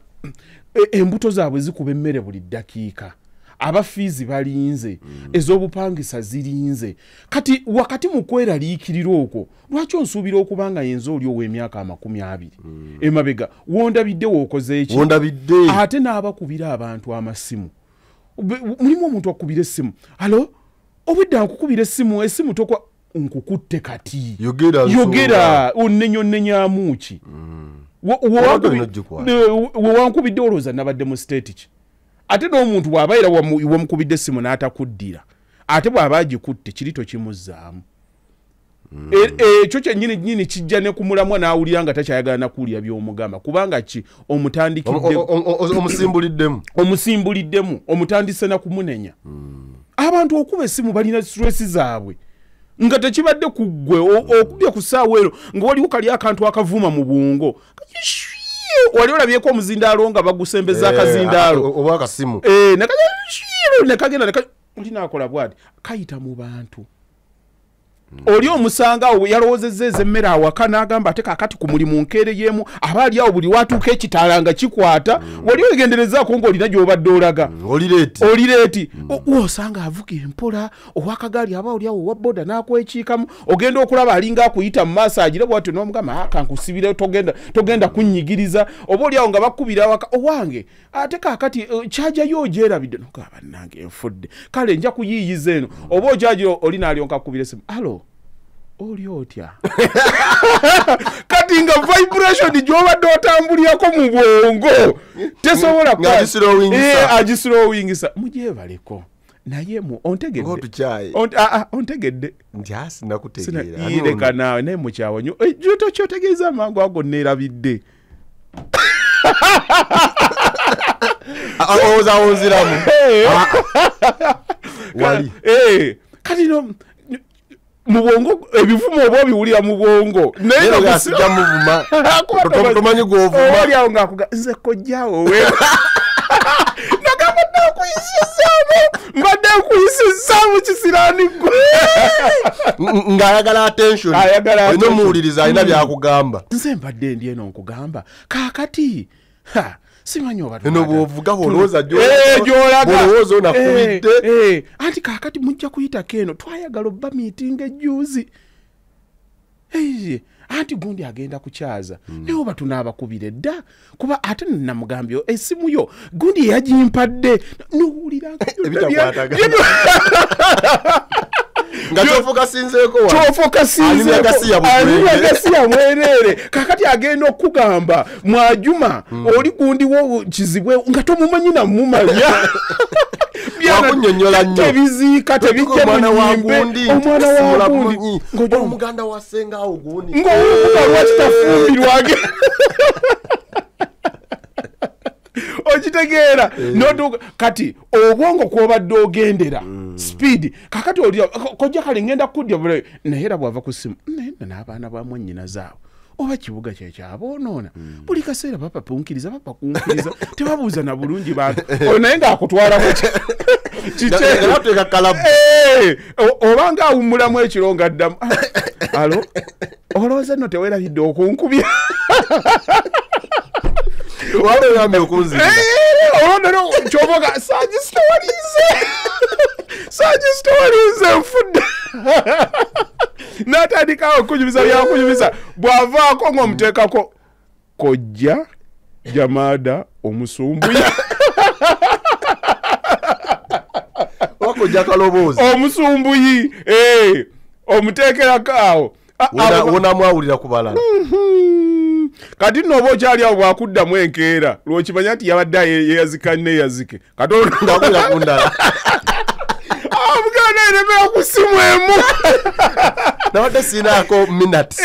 embuto zaabwe zikuba emmere buli ddakiika abafiizi balinze ez'obupangisa zirinze kati wakati mu kweraliikirira okwo lwaki onsuubira okuba nga yenza oli ow'emyaka 20 emabega wondabidde wookoze eki ate n'abakubira abantu amasimu mulimu omuntu akukubira essimu alo obwedde nkukubira essimu tokwa nkukutte kati yogera onenyamunki wankubidde olowooza nabadde mu state ki ate n'omuntu bw'abaira wamukubidde essimu n'atakuddira ate bw'aba agikutte kiri tokimuzzaamu ekyo kyennyini kijja ne ku mulamwa n'awulira nga takyayagala nakuwulira by'omugamba kubanga ki omusimbuliddemu omutandise na kumunenya abantu okuba essimu balina stress zaabwe nga tekibadde ku ggwe okubye ku ssaawa ero nga waliwo kali akantu akavuuma mu bwongo wali olabyeko omuzindaalo nga bagusembeza akazindaalo oba akasimu nekagenda olinakola bwati kayita mu bantu oli omusanga awo yalowoozezza ez'emmere awaka n'agamba ate kaakati ku mulimu nkeere yeemu aba ali awo buli watuuka ekitaala nga kikwata wali ogenderezaako ng'olina gy'obadde olaga oli leeti osanga avuga empola owakagaali aba oli awo owa boda n'akwekiikamu ogenda okulaba alinga akuyita mu maaso agire bwatyo n'omugamba kankusibire togenda kunnyigiriza oba oli awo nga bakubira awaka owange ate kaakati kyajayo ogyerabidde nogaba bannange enfudde kale nja kuyiiyiza eno oba ojagira oli n'alyonka akubira essimu alo oli otya kati nga vibration gy'obadde otambulirako mu bwongo tesobola agislowingisa mugyebaleko naye ontegedde ireka naawe naye mukyawa nyo kyotegeeza amangu ago neerabidde ozawonziramu wali kati no mu bwongo ebivumo oba obiwulira mu bwongo naye gasijja muvuma tomanyi gwovuma oli awo ng'akuga nze kojjaawo we nagamba mbadde nkuyisizaamu kisiraani gwe ng'ayagala attention olina omuwuliriza alina byakugamba nze mbadde ndi eno nkugamba kaakati simanyi eno bw'ovuga bw'olowooza gy'olowooza onakubidde anti kaakati mujja kuyitako eno twayagala obba miitinga ejjuuzi anti gundi agenda kukyaza naye oba tunaabakubire dda kuba ate namugambye essimu yo gundi yagimpadde nowulira nga kyofokasinzeeko aliyagasiya mwereere kakati agenda okugamba mwajuma oli gundi wo kizibwe nga tomumanyi namumanya wakunyonyola nnyo tebiziika tebijja omwana wa gundi omuganda wasenga awo gundi ng'omuga lwakitafumbirwage okitegeera notuuka kati obwongo kwobadde ogendera speed kakati oli kojja kale ngenda kuddya bule naye era bwava ku ssimu naye n'abaana ba mwannyina zaabwe oba kibuga kyekyaboonoona buli kaseera bapapunkiriza tebabuuza na bulungi bantu oyo naye ng'akutwalamu oba ng'awummulamu ekiro ng'addamu alo olowooza nno teweerabidde okunkubya wabeyambye okunzirira olwono kyovoga sagisitowalize nfudde n'atandikawo okunyumiza byakunyumiza bw'avaako ng'omuteekako kojja jamaada omusumbuya wakojja kaloboozi omusumbuyi omuteekerako awo wonamwawulira ku balala kati nno oba okyali awo bwakuddamu enkeera lwokimanya nti yabadde yeyazika neyazike katonda kundala omuganda eremera ku ssimu emu nabadde sinaako minutes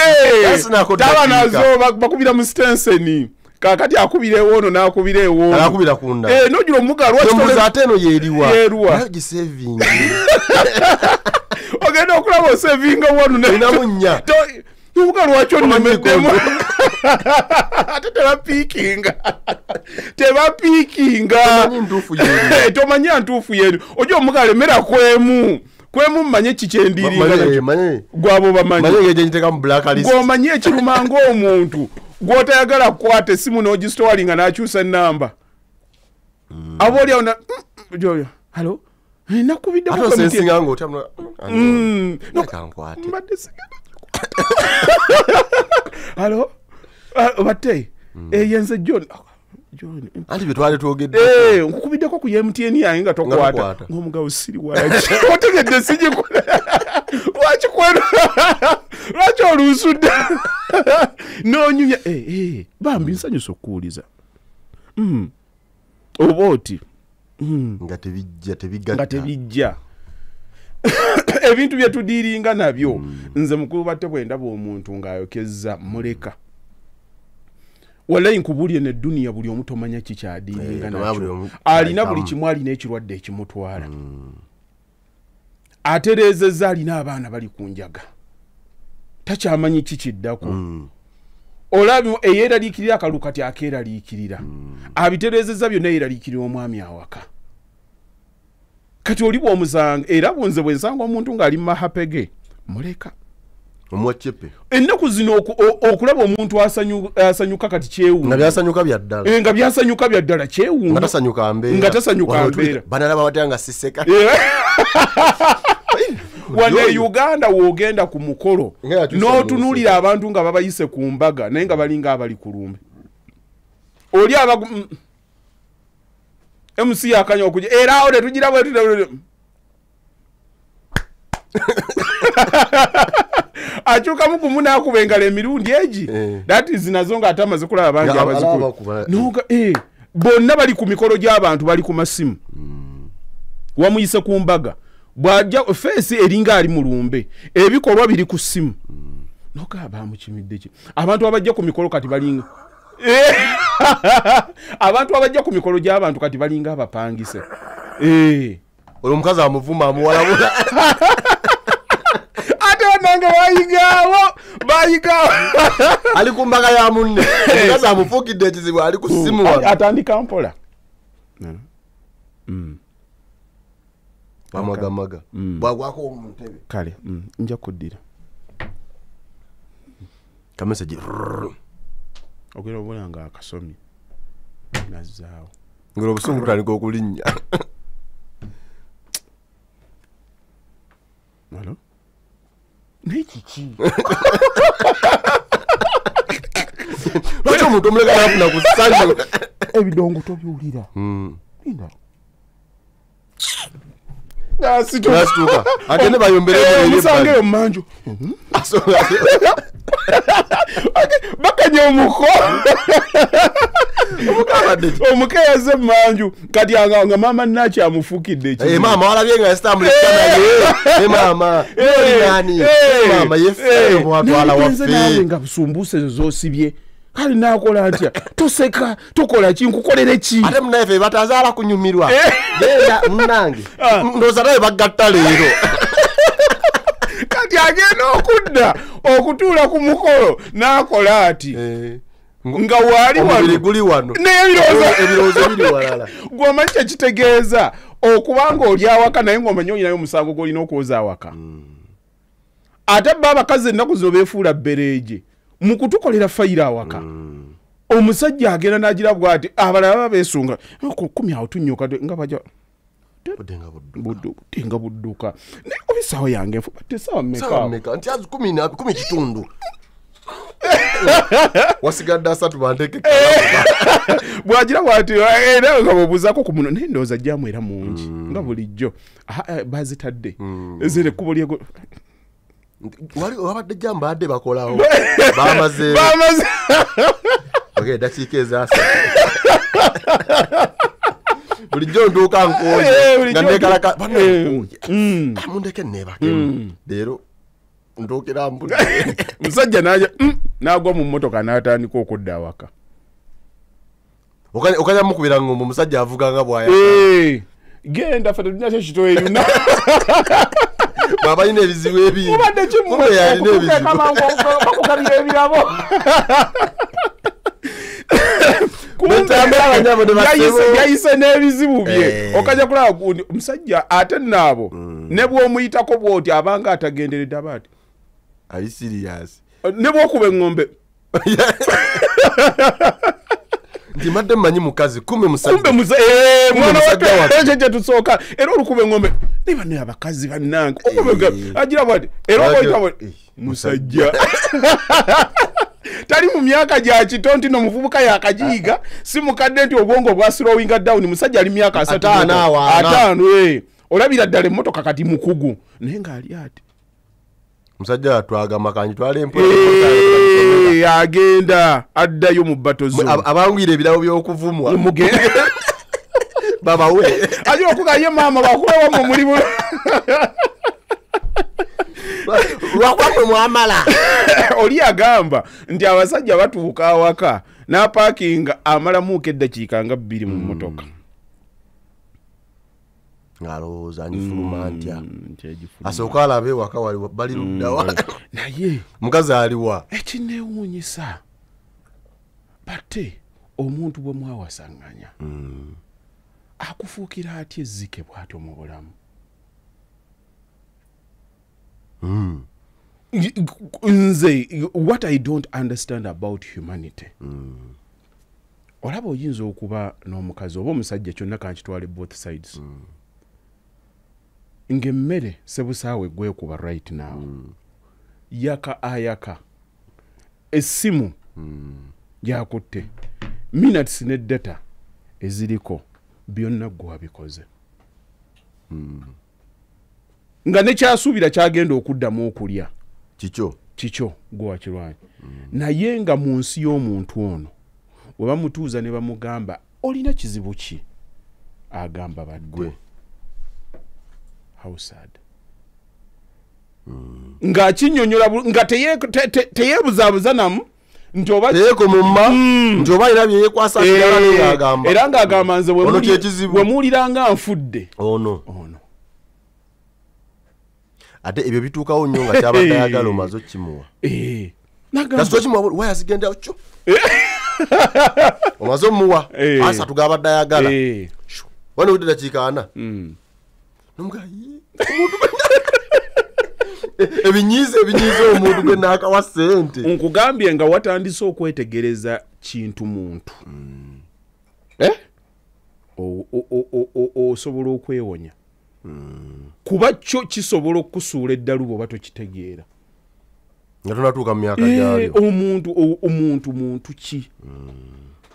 taba nazo bakubira mu stenseni kakati akubira ewoono n'akubira ewoono akubira kunda nogira omuga lwaki ate eno yeeriwa gisevingi ogenda okulaba osevinga wonu namunnya omuga lwaki onemeddemu ate tebapiikinga tomanya ntuufu yeeri ojo omuga alemera kwemu mmanye kikyendiringa gwabo bamanyigwomanye ekiruma ng'omuntu gw'otayagala kukwata essimu n'ogisitowalinga n'akyusa ennamba aba oli awo halo halo batte yenze John anti byetwali twogedde nkukubiddeko ku MTN yange nga tokwata ng'omugabo siri waki otegedde sijikola lwaki oluusudde n'onyumya bambi nsanyusa okuwuliza oba oti nga tebijja ebintu bye tudiiringa nabyo nze mukulu batte bwe ndaba omuntu ng'ayokezza muleka wallahi nkubulye ne dduniya buli omu tomanya kikyadiiringa nakyo alina buli kimu alina ekirwadde ekimutwala atereezezza alina abaana bali ku njaga takyamanyi kikiddako olabi eyeeraliikirira akalu kati akeeraliikirira abitereezezza byonna yeeraliikirira omwami awaka kati oli bw'omusanga era bunze bwe nsanga omuntu ng'ali mu mahapege muleka omwacepe ennaku zino okulaba omuntu asanyuka kati kyewuunga nga byasanyuka bya ddala kyewuunga nga tasanyuka mbeera banalaba batya nga siseka wane Uganda wogenda ku mukolo n'otunuulira abantu nga babayise ku mbaga naye nga balinga abali ku lumbe oli MC yakanya okujja era awo tetugira bwe akyukamu ku munaakuba engalo emirundi egi that is nazo nga ate amaze kulaba bangi abazikuba bonna bali ku mikolo gy'abantu bali ku masimu wamuyise ku mbaga bwajja feesi eringa ali mu lumbe ebikolwa biri ku ssimu nogaba mukimidde ki abantu abajja ku mikolo kati balinga abantu abajja ku mikolo gy'abantu kati balinga abapangise olwo omukazi amuvuma amuwalabula ate nange bayigawo ali ku mbaga ya munne omukazi amufuukidde ekizibu ali ku ssimu atandika mpola amagamaga bwagwako omutebe kale nja kuddira kamesagi ogera obula nga akasomye nazzaawo ngero obusungu butandika okulinnya alo naye kiki lwaki omuntu omuleka nafuna ku ssanyu ebidongo tobiwulira nasituka ate ne bayombere eyo mmanju bakanya omuko omukeyaze mmanju kati nga maama naki amufuukidde maama walabye nga yasitambulekanaye maama maama yefe mwatwala waffe nga busumbuuse zosibye kale nakola atya toseka tokola ki nkukolere ki ate munaefe batazaala kunyumirwa genda munange ndooza naye bagatta leero kati agenda okudda okutuula ku mukolo n'akola ati nga waali wano ebirowoozo biri walala gw'omanyi kyekitegeeza okubanga oli awaka naye ng'omanyi olinayo omusango gw'olina okwoza awaka ate bba abakazi ennaku zino beefuula bbereeje mu kutukolera fayiro awaka omusajja agenda n'agira bw ati abalala baba beesunga kumi awo tunyuka nga bajja budenga budduka naye obisaawo yange nfu batte esaawa mmeka nti azi 10 kitundu wasigadde 3 banteeke bwagira bwati era nga bwobuuzaako ku muno naye ndowooza ajjamu era mungi nga bulijjo bazitadde ezere ekkubo lyego wabadde jjamu badde bakolawo bamaze dakiika ezasatu bulijjo nduuka nkooye nga nekalaka mundeke neebakemu leero nduukira mbudde musajja naja n'agwa mu mmotoka n'atandika okudda awaka okanya mukubira ngombo omusajja avuga nga bwaya genda ffe tetulina kyekito eyuna baba alina ebizibu ebingi obadde kimukukabira ebirabo yayise n'ebizibu bye okajja kulaba gundi omusajja ate naabo ne bw'omuyitako bw'oti abanga atagenderedde abaati ali serious ne bw'okuba eŋŋombe nti madde mmanyi mukazi kumbe mwana kyetusooka era olukuba eŋŋombe ne banne abakazi bannange agira bwati era okoyita musajja tali mu myaka gya kito nti n'omuvubuka yakagiyiga si mukadde nti obwongo bwa slowing down musajja ali myaka 5 olabira ddala emmotoka kati mukugu naye ng'ali ati musajja atwagamba kanyi twale agenda addayo mu batozo abangwire ebirabo by'okuvumwa babawe aje okugaye mama bakulewa mu mulimu lwakwamwe mwamala oli agamba nti abasajja batuuka awaka n'apaakinga amalamuuko eddakiika nga 2 mu mmotoka ngalowooza ngifuluma ntya asooka alabe waka wali bali luddawa naye mukazi aliwa ekineewuunyisa bate omuntu bwe mwawasanganya akufuukira atya ezzike bw'atyo mu bulamu nze what I don't understand about humanity olaba oyinza okuba n'omukazi oba omusajja kyonna kankitwale both sides ng'emmere sebusaawe gwekuba right now yaka ayaka essimu gyakutte minutes ne data eziriko byonna gwe wabikoze nga nekyasuubira kyagenda okuddamu okulya kikyo gwe wakirwanya naye nga mu nsi y'omuntu ono we bamutuuza ne bamugamba olina kizibu ki agamba badde how sad ng'akinnyonnyola nga teyeebuzaabuza namu nti oba teyekomumma nti oba era byeyekwasa agamba era ng'agamba nze we muwulira nga nfudde ono ate ebyo bituukawo nnyo nga kyabadde ayagala omaze okkimuwa gasitokimuwa wayazigenda kyo omaze omuwa asatu gabadde ayagala wano wudde dakiika 4 ebinyiiza omuntu gwe naakawa ssente nkugambye nga watandise okwetegereza kintu muntu osobola okwewonya kuba kyo kisobola okusuula eddalu bw'oba tokitegeera nga tonatuuka mu myaka gyayo omuntu ki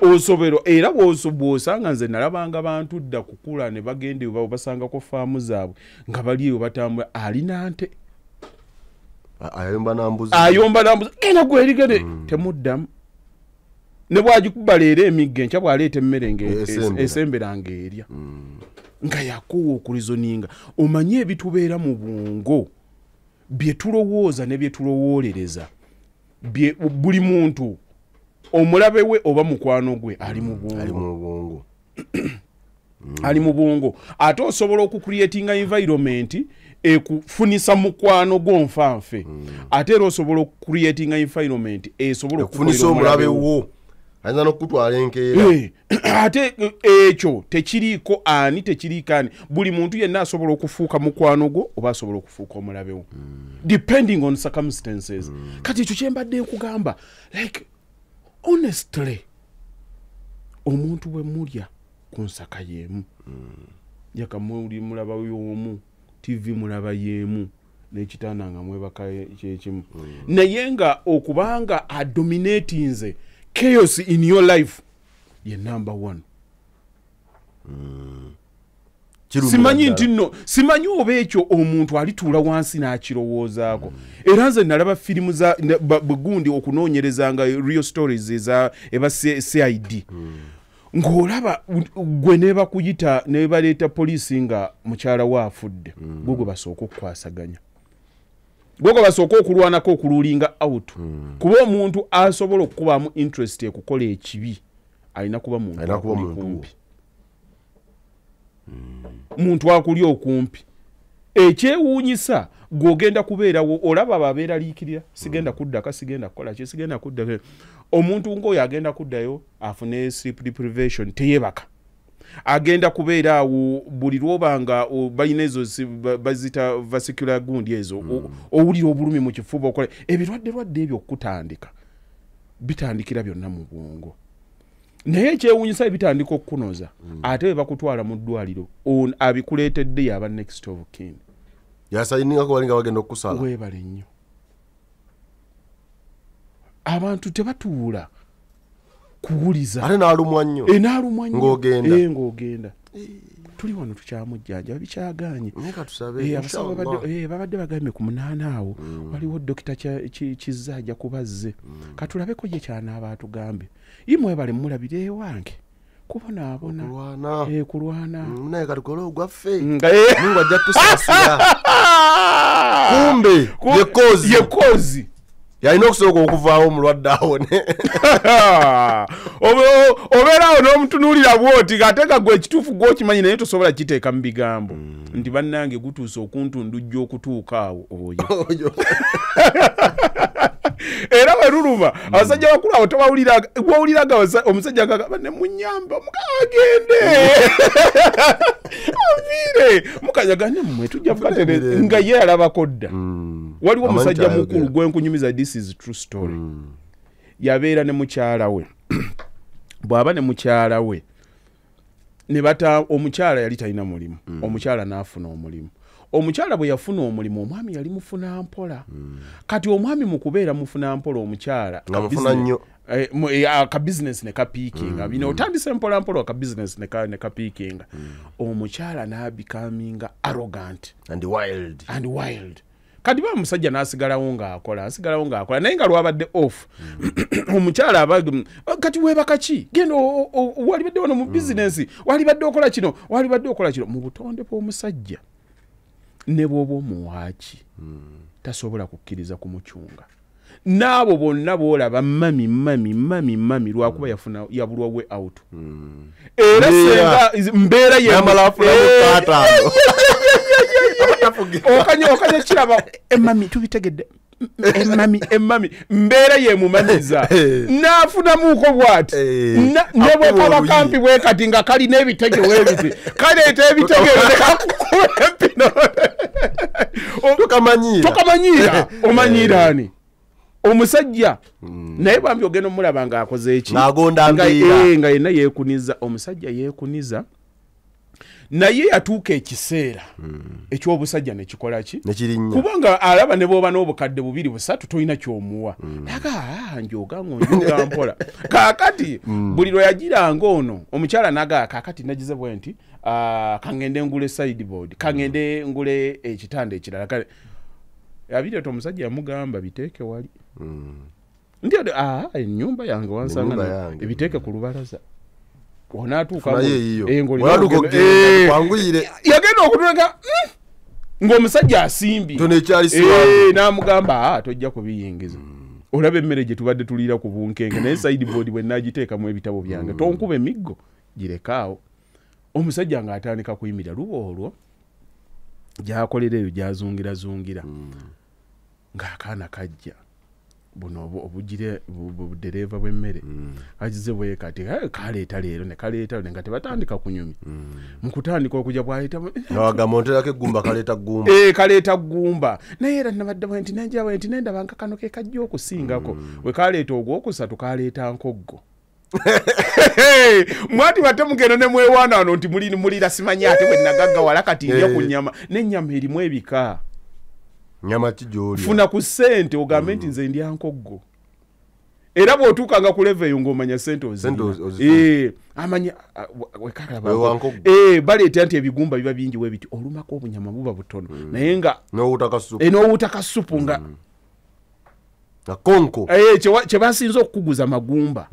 osobero era bw'osanga nze nalabanga bantu dda kukula ne bagenda basangako faamu zaabwe nga bali eyo batambula alina nte ayomba nambuzi genda gwerigere temuddamu ne bwagikuba leero emigga enkya bw'aleeta emmere esemberanga erya nga yakoowa okulizoninga omanye ebitubeera mu bwongo bye tulowooza ne bye tulowoolereza buli muntu omulabe we oba mukwano gwe ali mu bwongo ali mu bwongo ate osobola okucreatinga environment ekufunisa mukwano gonfanfe ate era osobola okucreatinga environment esobola okufunisa omulabe wo ayinza n'okutwala enkeera ate ekyo tekiriiko ani tekiriiko ani buli muntu yenna asobola okufuuka mukwano gwo oba asobola okufuuka omulabe wo depending on circumstances kati ekyo kyembadde nkugamba like honestly omuntu bwe mulya ku nsaka y'emu yaka muli mulaba y'omu TV mulaba y'emu n'ekitanda nga mwebaka kyekimu naye nga okubanga adominatinze chaos in your life ye number 1 simanyi nti nno simanyi oba ekyo omuntu alituula wansi n'akirowoozaako era nze nalaba firimu za bugundi okunoonyerezanga real stories eba CID ng'olaba gwe nebakuyita nebaleeta poliisi nga mukyala we afudde gwe basooka okukwasaganya gwe basooka okulwanako okululinga out kuba omuntu asobola okukubamu interest ekukola ekibi alina kuba muntu kumpi muntu akuli okumpi ekyewuunyisa gwogenda kubeerawo olaba babeera liikirira sigenda kuddaka sigenda kukola kye sigenda kudda omuntu ng'oyo agenda kuddayo afune sleep deprivation teyebaka agenda kubeera awo buli lwobanga balina ezo bazita vascular gundi ezo owulira obulumi mu kifuba okola ebirwadde ebyo okutandika bitandikira byonna mu bwongo naye ekyewuunyisa bitandika okukunoza ate we bakutwala mu ddwaliro abikuleetedde yaba next of kin yasayiningako walinga bagenda okukusala weebale nnyo abantu tebatuula kuwuliza ate n'alumwa nnyo n'alumwa nnyo ng'ogenda tuli wano tukyamujjanja bikyaganye abasawo babadde bagambye ku 8 awo waliwo dokita Kizza ajja kubazze katulabeko ye kyanaaba atugambye imwebale mulabire ewange kubonaabona kulwana naye katukole ogwaffe mungu ajja tusaasira kumbe yekozi yalina okusooka okuvaawo omulwadde awone obeerawo n'omutunuulira bwoti ng'ateeka gwe ekituufu gw'okimanyi naye tosobola kiteeka mu bigambo nti bannange gutuuse okuntundujja okutuuka awo oyo era weruluma abasajja bakulu awo tobawuliraga omusajja agamba ne munyamba mukagende aviire mukanyagane mmwe tujja kukatere nga ye alabako dda waliwo omusajja mukulu gwenkunyumiza this is true story yabeera ne mukyala we bw'aba ne mukyala we ne bata omukyala yali talina mulimu omukyala n'afuna omulimu omukyala bwe yafuna omulimu omwami yali mufuna mpola kati omwami mu kubeera mufuna mpola omukyala ka business ne kapiikinga bino otandise mpola mpola ka business ne kapiikinga omukyala n'abikaminga arrogant and wild kati ba musajja n'asigalawo ng'akola naye nga lwabadde off omukyala abaga kati weebaka ki genda walibadde wano mu business walibadde okola kino mu butonde bw'omusajja ne bw'oba omuwaaki tasobola kukkiriza kumucunga n'abo bonna boolaba mami lwakuba yabulwa we out era senga mbeera okanya kiraba emami tubitegedde emami mbeera yemumaniza n'afunamuuko bwati ne bwekabakampi bwe kati nga kali n'ebitege webiti kaleeta ebitege empino tokamanyiira omanyiiraani omusajja naye bambi ogenda omulaba ng'akoze eki nga yenna yeekuniza omusajja yeekuniza naye yatuuka ekiseera eky'obusajja ne kikola ki kubanga alaba ne bw'oba n'obukadde 2-3 tolina ky'omuwa naga njoga mpola kaakati buli lwe yagiranga ono omukyala naga kaakati nagize bwe nti kangende ngule sideboard kangende ngule ekitanda ekirala yabireeta omusajja yamugamba biteeke wali ndi ennyumba yange wansanga ebiteeke ku lubalaza yagenda okutuleka ng'omusajja asimbi n'amugamba tojja kubiyingiza olaba emmere gye tubadde tuliira ku bunkenge naye sideboard bwe naagiteekamu ebitabo byange tonkuba emiggo girekaawo omusajja ng'atandika kuyimirira luba olwo gyakolera eyo gyazungirazungira ng'akaana kajja buno obugire budereeva bw'emmere agize bwe kati kaleeta leero ne kaleeta nga tebatandika kunyumya mu kutandika okujja bwaleeta nawagamooterako eggumba kaleeta ggumba naye era nabadde bwe nti nenjira bwe nti nendaba nka kano ke kajja okusingako bwe kaleeta ogwokusatu kaleeta nkoggo mwati bate mugendo ne mwewaana wano nti mulira simanyi ate bwe nagaggawala kati ndya ku nnyama n'ennyama erimu ebika nyama kijoli funa ku ssente ogambe nti nze ndya nkoggo era bw'otuukanga ku level eyo ng'omanya ssente amanya baleeta nti ebigumba biba bingi we biti olumako obunyama buba butono naye nga n'owuuta kasupu nga akonko kye basinza okukuguza magumba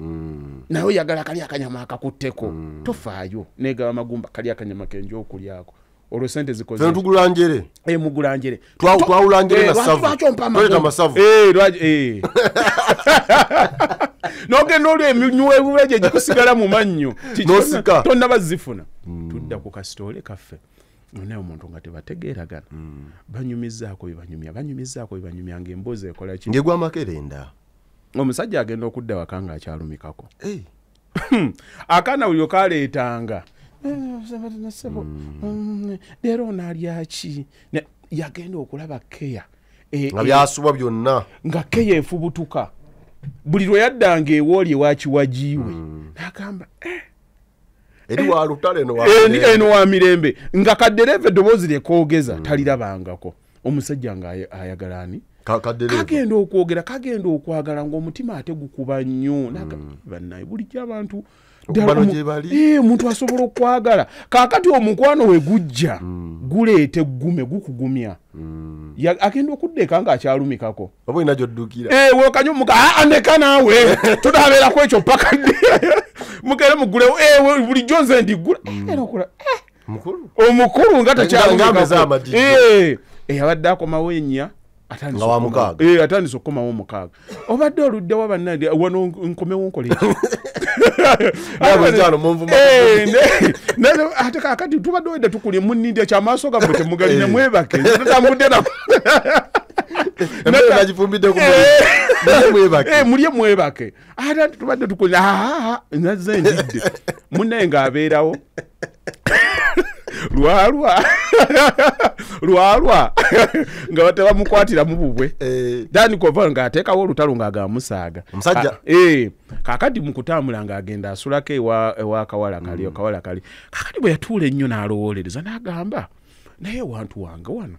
naye oyagala kali akanyama akakutteko tofaayo neegaba amagumba kali akanyama kenja okulyako olwo sente zikoze tugulanjere mugulanjere twawulanjere na savu twaleta masavu nogenda olwo eminyweebula gye gikusigala mu mannyo tonna bazifuna tudda ku kasitoole kaffe naye omuntu nga tebategeeragana banyumizaako bebanyumya ng'emboozi ekola ki ngegwa makerenda omusajja agenda okudda waka nga akyalumikako akaana buli okaleetanga leero onaalyaki yagenda okulaba keya nga byasubwa byonna nga keya efubutuka buli lwe yaddanga ewooli ewakiwagiiwe n'agamba eri wa lutale eno wa mirembe nga kaddereeva eddoboozi lyekoogeza talirabangako omusajja nga ayagala ani kagenda okwogera kagenda okwagala ng'omutima ate gukuba nnyo bannaye bulijjo abantu omuntu asobola okwagala kaakati omukwano we gujja guleeta eggume gukugumya agenda okuddeka ng'akyalumikako oba olina gy'oddukira wekanyomuka andeka naawe tunabeerako ekyo paka mugere mugulewo bulijjo nze ndiggula omukulu nga takyalumikako eyabadde akomawo ennya atandise okukomawo omukaaga obadde oluddewo bannange wano nkomewo nkole ate kaakati tubadde wedde tukuli munindya kyamaaso gammwe temugalina mwebake tatambudde mulye mwebake ate tubadde tukuli naze ndidde munnaye ng'abeerawo lwalwa nga batebamukwatiramu bubwe dani kova ng'ateekawo olutalo ng'agamusaaga omusajja kaakati mu kutambula ng'agenda asulako ewa kawala kali kaakati bwe yatuula ennyo n'alowolereza n'agamba naye wantu wange wano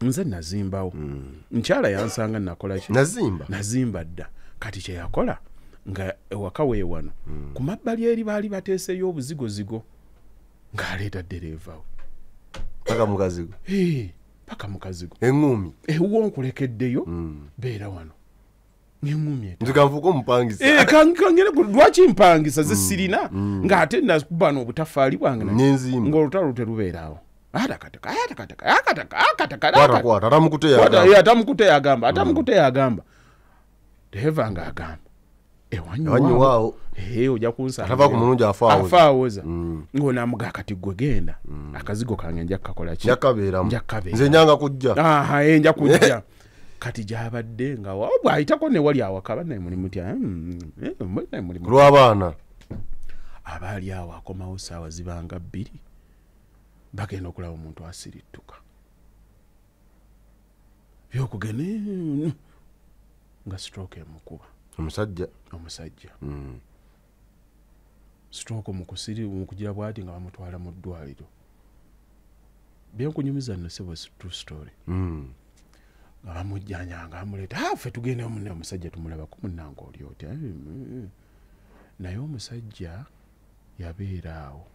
nze nazimbawo nkyala yansanga nakola ki nazimba dda kati kye yakola nga ewaka weewano ku mabbali eri baali bateeseyo obuzigozigo ng'aleeta ddereeva we paka mukazigo eŋŋumi wonkulekeddeyo beera wano ng'eŋŋumi nzikanvuka omupangisa lwaki mpangisa ze sirina ng'ate nakuba n'obutafaali bwange ng'olutalo terubeeraawo atamukute yagamba deva ng'agamba ewanyu ojja kunsatava ku mulungi afaawoza ng'onaamuga kati gwe genda akazigo kange nja kukakola ki nze nyanga kujja nja kujja kati gyabadde nga bw'ayitako ne wali awaka bannaye mulimu tya lw'abaana abaali awo akomawo saawa zibanga 2 bagenda okulaba omuntu asirittuka byokugene nga stroke emukuba omusajja stroke mukugira bwati nga bamutwala mu ddwaliro byenkunyumiza nno sebo true story nga bamujjanya nga amuleeta ffe tugendeyo munne omusajja tumulabako munnanga oli oti naye omusajja yabeera awo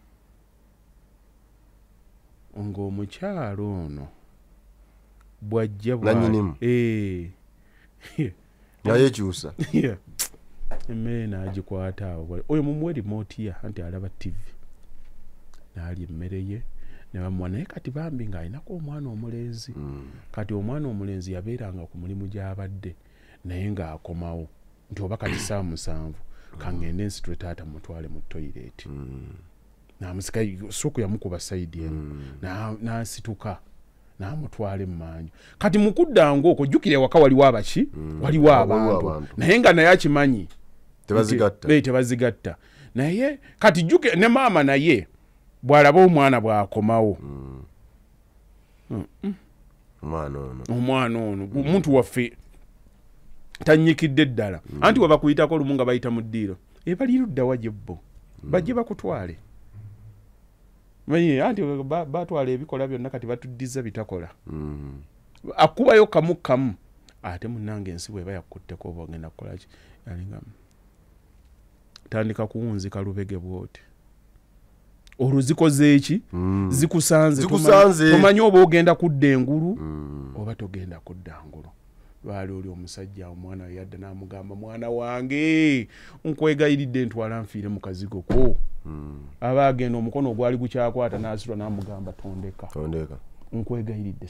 ng'omukyalo ono bwajja nayekyusa emmere n'agikwata awo oyo mumuwe remote ya anti alaba tv n'alya emmere ye ne bamuwa naye kati bambi ng'alinako omwana omulenzi kati omwana omulenzi yabeeranga ku mulimu gy'abadde naye ng'akomawo nti oba kati 7 kangende ensitule taata mutwale mu toilet n'amusika sooku yamukuba sayidi eno n'asituka n'amutwala emmanju kati mukuddanga okwo jjukira ewaka waliwo abaki waliwo abantu naye nga naye akimanyi tebazigatta naye kati jjukira ne maama naye bw'alaba omwana bw'akomawo omwana ono omuntu waffe tannyikidde ddala anti we bakuyitako olumu nga bayita mu ddiiro ebali luddawa gye bo bajje bakutwale anti batwala ebikola byonna kati batuddiza bitakola akubayo kamu ate munnange ensi bweba yakutteko oba ogenda kukolaki yalinga tandika kuwunzika lubege bwoti oluzikoze eki zikusanze tomanyi oba ogenda kudda engulu oba togenda kudda ngulu lwali oli omusajja omwana we yadda n'amugamba mwana wange nkwegayiridde ntwala nfiire mu kazigo ko aba agenda omukono ogwali gukyakwata n'asitula n'amugamba tondeka nkwegayiridde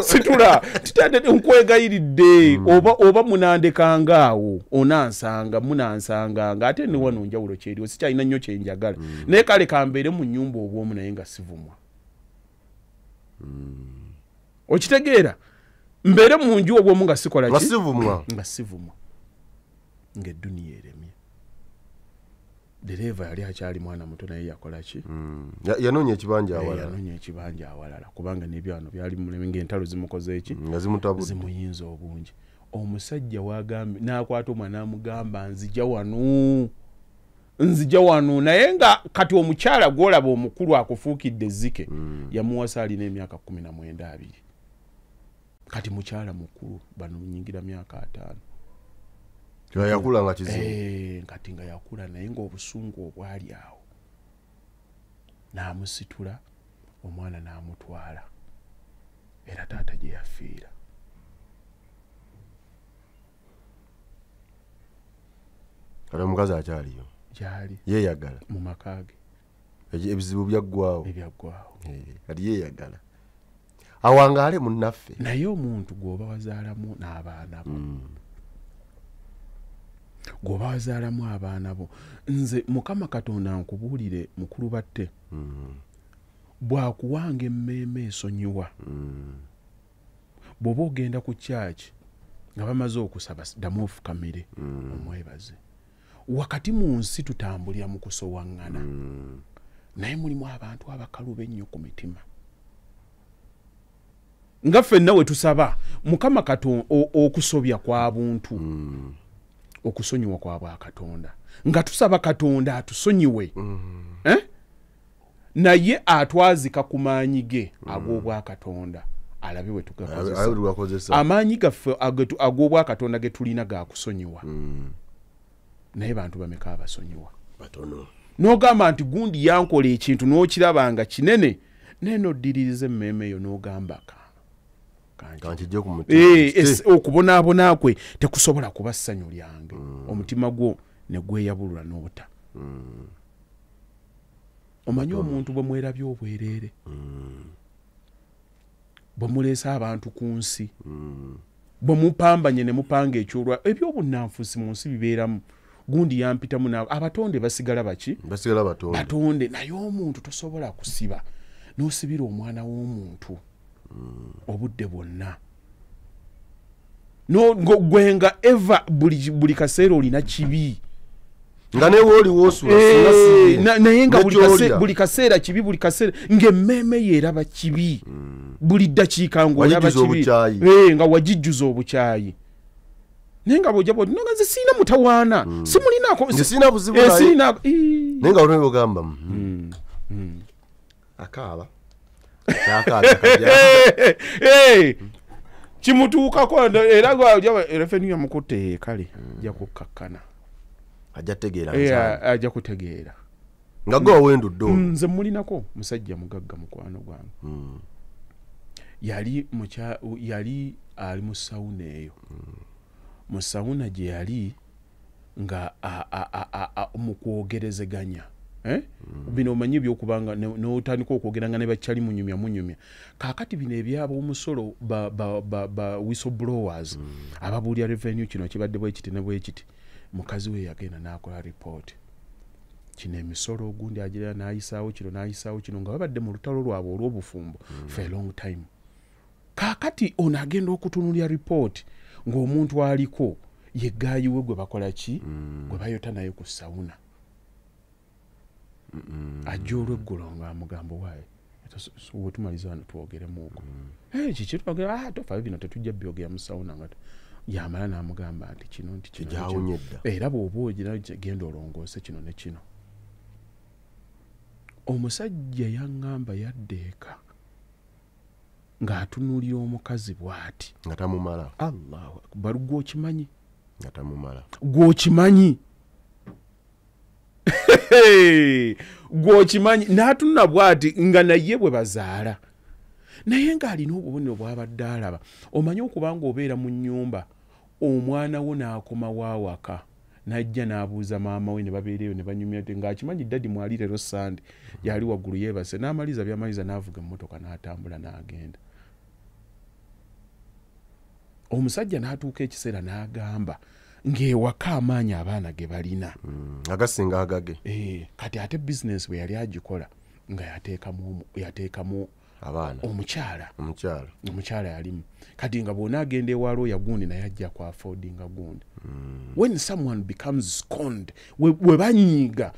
situla titadde nkwegayiridde oba munandekangaawo onansanga munansanganga ate ne wano njawulo kyeriwo sikyalina nnyo kyenjagala naye kale kambeere mu nnyumba obwomu naye nga sivumwa okitegeera mbeere mu nju obwomu nga sikola ki nga sivumwa ng'edduniya eremye dereva yali akyali mwana muto naye yakola ki yanoonya ekibanja awalala kubanga n'ebyano byali muleme ng'entalo zimukoze eki nga zimuyinza obungi omusajja wagambye n'akwata omwana n'amugamba nzija wano naye nga kati omukyala gw'olaba omukulu akufuukidde ezzike yamuwasa alina emyaka 19 kati mukyala mukulu bano nyingira myaka 5 yakula nga kizibu kati nga yakula naye ng'obusungu obwali awo n'amusitula omwana n'amutwala era taata gye yafiira. kati omukazi akyaliyo gyali yeeyagala mu maka ge ebizibu byaggwawo kati yeeyagala awangaale munnaffe. naye omuntu gw'oba wazaalamu n'abaana bo gw'oba wazaalamu abaana bo nze Mukama Katonda nkubuulire mukulu batte bw'akuwanga emmeeme esonyiwa bw'oba ogenda ku kyaki nga bamaze okusaba ddamu ofukamire omwebaze. wakati mu nsi tutambulira mu kusowaŋŋana naye mulimu abantu abakalu bennyo ku mitima nga ffenna we tusaba Mukama Katonda okusobya kwa buntu okusonyiwa kwa bwakatonda nga tusaba Katonda atusonyiwe naye atwazika ku maanyi ge ag'obwakatonda alabe we tugakozesa. amaanyi gaffe ag'obwakatonda ge tulina ga kusonyiwa naye bantu bameka abasonyiwa batono. n'ogamba nti gundi yankola ekintu n'okiraba nga kinene naye n'oddiririza emmeeme eyo n'ogamba okubonaabona kwe tekusobola kuba ssanyu lyange omutima gwo ne gweyabulula n'obuta. omanyi omuntu bwe mwerabye obwereere bwe muleese abantu ku nsi bwe mupambanye ne mupanga ekyolwa ebyobunnanfuusi mu nsi bibeeramu gundi yampitamu nabo abatonde basigala baki basigala batonde naye omuntu tosobola kusiba n'osibira omwana w'omuntu obudde bwonna gwenga eva buli kaseera olina kibi nga newe oli woosula naye nga buli kaseera kibi buli kaseera ng'emmeeme yeeraba kibi buli ddakiika ng'olaba kibi nga wagijjuza obukyayi naye nga bw'ojja bw'oti nga nze siina mutawaana simulinako nze siina buzibu naye nga olwebyo ogamba akaaba kimutuukako era refenu yamukutte kale ajja kukkakkana ajja kutegeera nga gwe wawendudde nze mulinako musajja mugagga mukwano gwange yali ali mu sawuna eyo mu sawuna gye yali nga mu kwogerezeganya bino omanyi ebyokubanga n'otandika okwogeranga ne bakyali munyumya kaakati bino ebyaba omusolo ba whistleblowers ababuulya revenue kino kibadde bwekiti ne bwekiti mukazi we yagenda n'akola ripooti kino emisolo ogundi agira n'ayisaawo kino nga babadde mu lutalo lwabwe olw'obufumbo for a long time. kaakati ono agenda okutunulya ripooti ng'omuntu aliko yeggaayi we gwe bakola ki gwe bayota naye ku sawuna ajja olw'eggolo ng'amugamba waaye wetumaliza wano twogeremuuko kiki twogera tofa bino tetujja byogera mu sawuna nga yamala n'amugamba nti kino nti kino era bw'oba ogira genda olongoose kino ne kino. omusajja yaŋŋamba yadda eka ng'atunuulira omukazi bw'ati nga tamumala. Allahu akbar. Gw'okimanyi nga tamumala gw'okimanyi gw'okimanyi n'atunula bw'ati nga naye bwe bazaala naye ng'alina obubonero bw'abadde alaba. omanyi okubanga obeera mu nnyumba omwana wo n'akoma waawaka n'ajja n'abuuza maama we ne babeereyo ne banyumya ng'akimanyi ddadi mwali leero sande yali waggulu yeebase n'amaliza by'amaliza n'avuga emmotoka n'atambula n'agenda. omusajja n'atuuka ekiseera n'agamba ng'ewaka amaanyi abaana ge balina agasinga agage kati ate bizinesi bwe yali agikola nga yateekamu abaana omukyala yalimu kati nga bw'ona agenda ewalooya gundi naye ajja ku affordinga gundi. when someone becomes scorned we banyiiga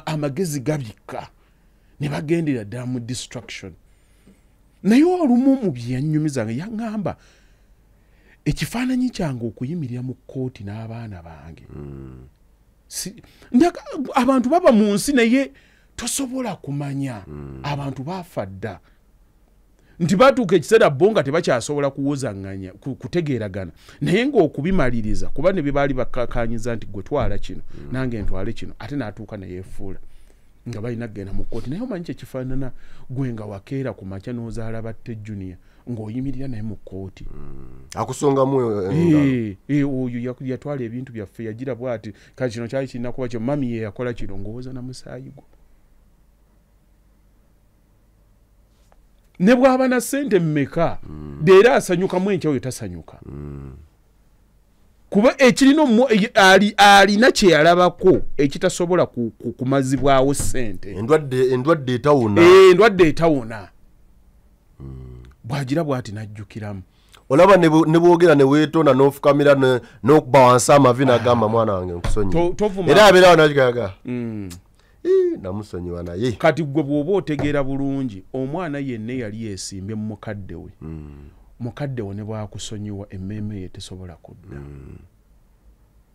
amagezi gabikka ne bagendera ddala mu distraction. naye olumu mu bye yannyumizanga yaŋŋamba ekifaananyi kyange okuyimirira mu kkooti n'abaana bange abantu baba mu nsi naye tosobola kumanya abantu baafa dda nti batuuka ekiseera bo nga tebakyasobola kuwozanganya kutegeeragana naye ng'okubimaliriza kuba ne bye baali bakkakanyiza nti gwe twala kino nange ntwale kino ate n'atuuka ne yeefuula nga balina kgenda mu kkooti naye omanyi kyekifaanana gwe nga wakeera ku makya n'ozaala batte junior ng'oyimirira naye mu kkooti akusongamu oyo yatwala ebintu byaffe yagira bw'ati kati kino kyali kirina kuba kyo mami ye yakola kino ng'owoza na musaayi gwo ne bw'aba na ssente mmeka deera asanyukamu enkya oyo tasanyuka kuba ekirina alina kye yalabako ekitasobola kumazibwawo ssente endwadde etawona endwadde etawona bw'agira bw'ati n'ajjukiramu olaba ne bwogera ne weetonda n'ofukamira n'okuba wansi amavi n'agamba mwana wange nkusonyiwa era abeerawo nakigaga namusonyiwa naye kati gwe bw'oba otegeera bulungi omwana yenna yali yeesimbye mu mukadde we mukadde we ne bw'akusonyiwa emmeeme ye tesobola kudda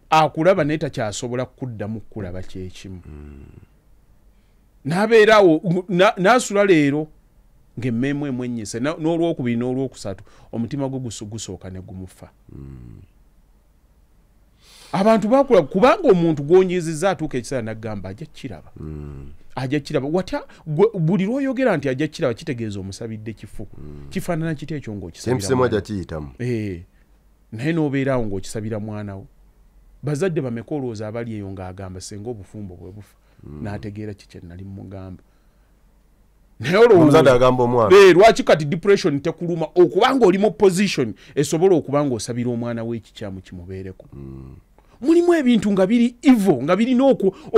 akulaba naye takyasobola kuddamu kulaba kyekimu n'abeerawo n'asula leero ng'emmeeme emwennyise n'olwokubiri n'olwokusatu omutima gwe gusooka ne gumufa abantu bakula kubanga omuntu gwonyiizizza atuuka ekiseera n'agamba ajja kiraba watya buli lw'oyogera nti ajja kiraba kitegeeza omusabidde kifu kifaanana kiti ekyo ng'okisabira naye n'obeeraawo ng'okisabira mwana wo bazadde bameka olowooza abali eyo ng'agamba senga obufumbo bwe bufa n'ategeera kikye nali mugamba naye olowooza lwaki kati depression tekuluma okubanga oli mu position esobola okuba ng'osabira omwana w'ekikyamu kimubeereko mulimu ebintu nga biri evil nga birina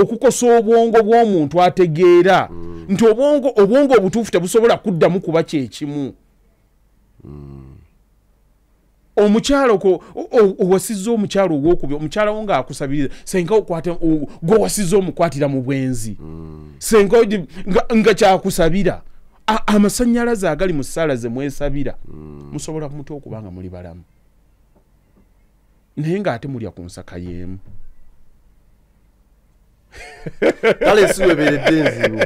okukosa obwongo bw'omuntu ategeera nti obwongo obutuufu tebusobola kuddamu kuba kyekimu omukyalo owasizza omukyalo ogwokubiri omukyala wo ng'akusabiriza senga gwe wasizza omukwatira mu bwenzi senga nga kyakusabira amasannyalaze agali mu ssaala ze mwesabira musobola kumutya okubanga muli balamu naye ng'ate mulya ku nsaka y'emu kale si webeeredde enzibu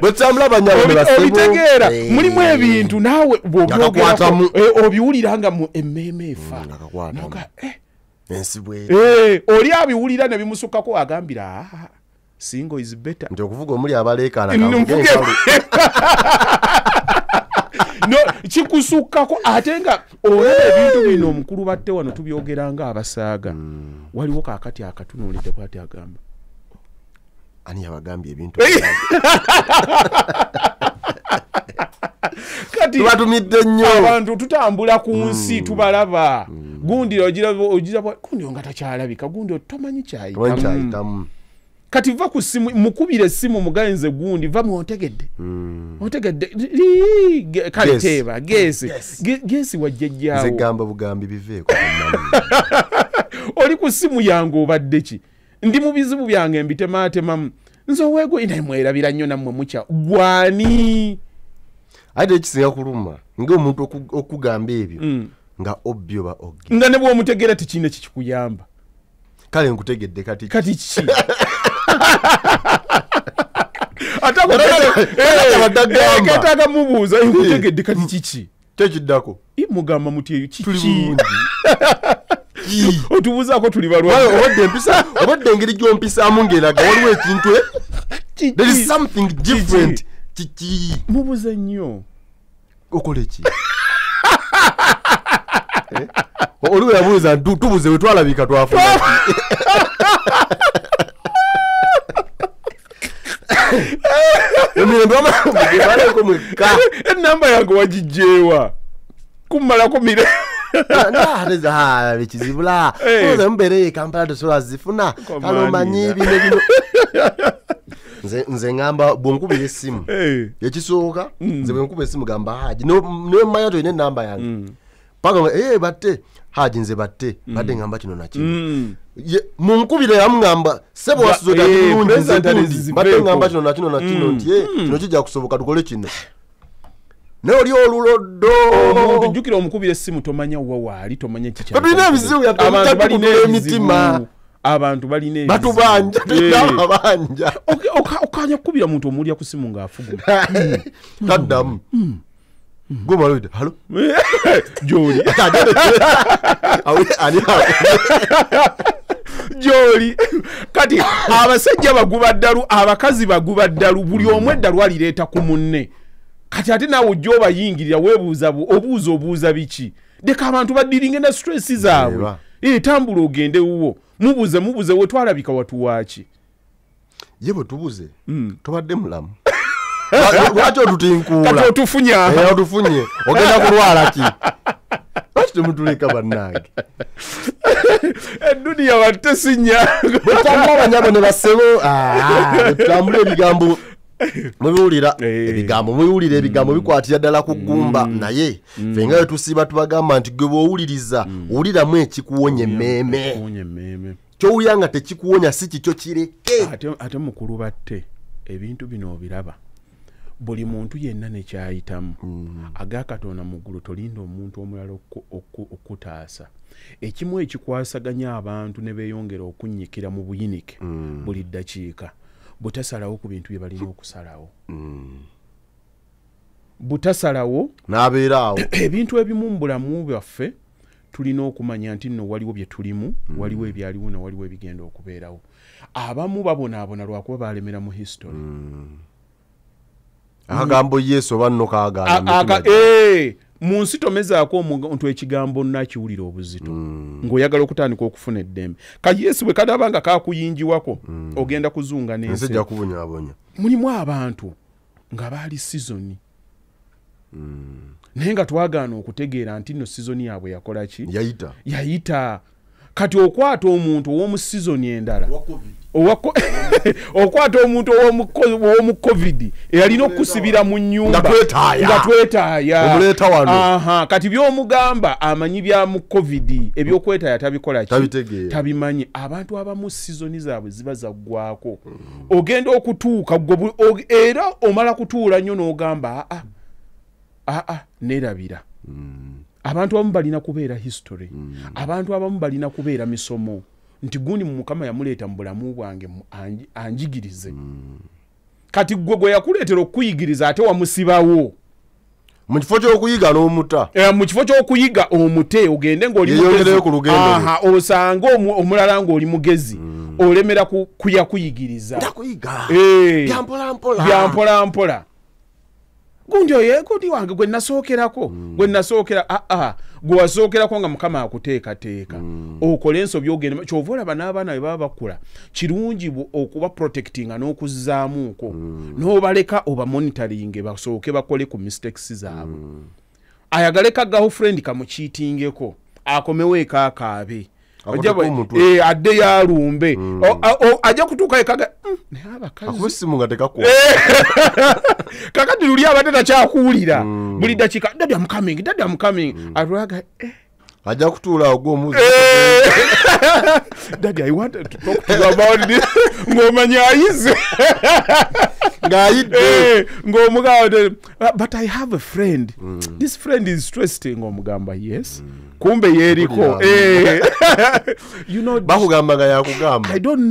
bwe tutambula banyabo ne basebo obitegeera mulimu ebintu naawe bw'obyogerako obiwulira nga mu emmeeme efa ensibu oli abiwulira ne bimusukkako agambira single is better nti okuvuga omuli abaleekaana no kikusukkako ate nga olaba ebintu bino omukulu batte wano tubyogera nga abasaaga waliwo kaakati akatunuulidde bw'ati agamba ani yabagambye ebintu kati tubatumidde nnyo abantu tutambula ku nsi tubalaba gundi ogira gundi nga takyalabika gundi tomanyi kyayitamu kati va ku simu mukubire essimu mugayenze gundi va mwotegedde otegedde kale teeba gesi wajjajjaawo nze gamba bugambi biveeko oli ku simu yange obadde ki ndi mu bizibu byange mbitemaatemamu nze oweego inaye mwerabira nnyo nammwe mukya gwani ate ekisinga kuluma ng'omuntu okugamba ebyo nga obbi oba oggi nga ne bw'omutegeera tekirina kikikuyamba kale nkutegedde kati kiki atagamba mubuuza nkutegedde kati kiki tekiddako mugamba muti eyo kiki otubuuzaako tuli balwayi obadde engeri gy'ompisaamu ng'eraga waliwo ekintu there is something different kiki mubuuze nnyo okola eki oliwe yabuuza tubuze we twalabika twafuna emirembebaleko mwekka enamba yange wagijjeewa kummalako mire ekizibula oza mubeere Kampala tosobola zifuna kale omanyi bino nze ngamba bwonkubira essimu ekisooka nze bwenkuba essimu gamba Haji niwe mmanya toyina enamba yange paka batte Haji nze batte badde ngamba kino nakino munkubire yamugamba sebo wasizotulungi nze gundi badde ngamba kino nakino nakino nti kino kijja kusoboka tukole kino naye oli oluloddo omuntu jjukira omukubira essimu tomanya wa waali tomanya kikabirina ebizibu yatutukutula emitima abantu balina batubanja abanja okanya kukubira muntu omulya ku simu ng'afuguma taddamu Go Maluida. Hello. Joli. Ani Joli. Kati abasajja baguba ddalu abakazi baguba ddalu buli omwe eddalu alireeta ku munne. Kati ate naawe ojja obayingirira weebuuza obuuza biki. Deka abantu baddiringe na stress zaabwe. Tambula ogende wuwo. Mubuze we twalabika watuwaaki. Ye bwe tubuze. Tobadde mulamu. Lwaki otutinkula? Kati otufunya. Otufunye. Ogenda kulwala ki? Lwaki temutuleka bannange? Eddunia watte sinyango. Bwetambula abanyabo ne basebo. Bwetambula ebigambo mubiwulira ebigambo bikwatira ddala ku ggumba naye fenga we tusiiba tubagamba nti gwe bw'owuliriza wuliramu ekikuwonya emmeeme kyowulira nga tekikuwonya si kikyo kireke. Ate mukulu batte ebintu bino obiraba buli muntu yenna nekyayitamu aga Katonda mu ggulu tolinda omuntu omulala okutaasa ekimu ekikwasaganya abantu ne beeyongera okunnyikira mu buyinike buli ddakiika butasalawo ku bintu bye balina okusalawo. Butasalawo n'abeeraawo ebintu ebimu mu bulamu bwaffe tulina okumanya nti nno waliwo bye tulimu waliwo ebyaliwo na waliwo ebigenda okubeerawo. Abamu babonaabona lwakuba balemera mu history. akagambo Yesu oba nno kaagamba mu nsi tomezaako omuntu ekigambo nakiwulira obuzito ng'oyagala okutandika okufuna eddembe ka Yesu bwe kadaba nga kakuyinjiwako ogenda kuzunga n'ensi ejja kubonyabonya. mulimu abantu nga baali sizoni naye nga twagaana okutegeera nti nno sizoni yaabwe yakola ki yayita kati okwata omuntu ow'omu sizoni endala okwata omuntu ow'omu covid eyalina okusibira mu nnyumba nga twetaaya kati by'omugamba amanyi bya mu covid ebyokwetaaya tabikola ki tabimanyi. Abantu abamu sizoni zaabwe ziba zaggwako ogenda okutuuka era omala kutuula nnyo n'ogamba neerabira. Abantu abamu balina kubeera history. Abantu abamu balina kubeera misomo nti gundi mu Mukama yamuleeta mu bulamu bwange anjigirize. Kati gwe yakuleetera okuyigiriza ate wamusibawo mu kifo ky'okuyiga n'omuta. Mu kifo ky'okuyiga omute ogende ng'oli mugezi osanga omulala ng'oli mugezi olemera kuyakuyigiriza byampolampola. Gundi wange gwe nasookerako gwe wasookerako nga Mukama akuteekateeka okole ensobi ogenda kyova olaba n'abaana bwe baba bakula kirungi okuba protectinga n'okuzzaamuuko n'obaleka oba monitoringe basooke bakole ku mistakes zaabwe. Ayagale ka girlfriend kamukiitingeko akomewo eka akaabe adde yalumbe ajja kutuuka ekaga naye abakazi kakati luli abadde takyakuwulira buli dakiika daddy I'm coming atulaga ajja kutuula ogw'omuzi daddy I want to talk to you about this ng'omanya ayize ng'omugamba but I have a friend this friend is stressed ng'omugamba yes kumbe yeriko you know bakugamba nga yakugamba I don't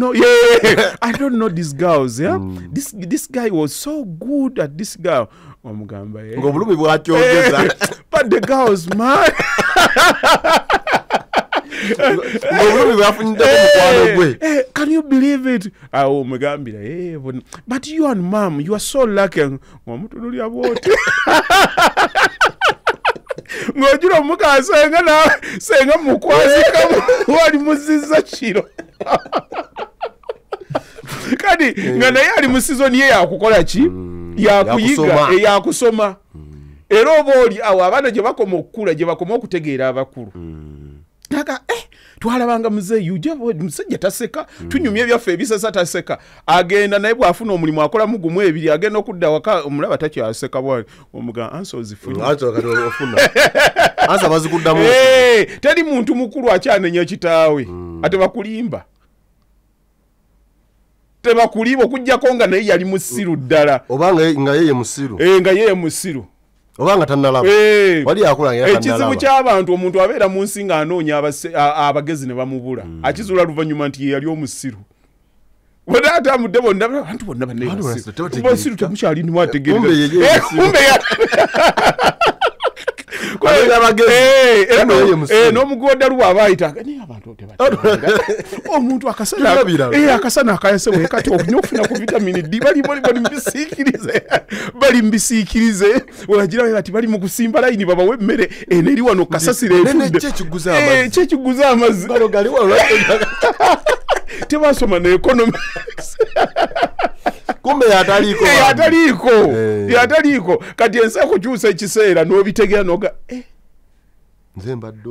know these girls this guy was so good at this girl omugamba ng'obulumi bwakyogeza but the girls man can you believe it omugambira but you and mom you are so lucky omutunulya bwoti ng'ojula omuka senga mukwazika wali muzizza kiro kati nga naye ali mu sizoni ye yakukola ki yakuyiga yakusoma era oba oli awo abaana gye bakoma okukula gye bakoma okutegeera abakulu naga twalabanga muzeeyi musajja taseka tunyumya ebyaffe ebisasa taseka agenda naye bw'afuna omulimu akola mugumu ebiri agenda okudda waka omulaba takyaseka bwali omuga ansa ozifunye ansa bazikuddamu teri muntu mukulu akyanenya kitaawe ate bakulimba tebakulimba okuggyako nga naye yali musiru ddala oba nga yeye musiru nga yeye musiru obanga tannalaba wali akulangira tannalaba. Ekizibu ky'abantu omuntu abeera mu nsi ng'anoonya abagezi ne bamubula akizuula luvannyuma nti ye yali omusiru bonna atambudde bonna abantu bonna bannabasiru temukyalinimu ategeereza n'omugoda lwaba ayita naye abantu tebatanga omuntu akasana akayase wekati okunya okufuna ku vitamini D bali mbisiikirize wagira bati bali mu kusimba layini babawe emmere eri wano kasasira kyekiguza amazzi tebasoma ne economics kumbe yataliiko kati ensa kukyusa ekiseera n'obitegera noga nze mbadde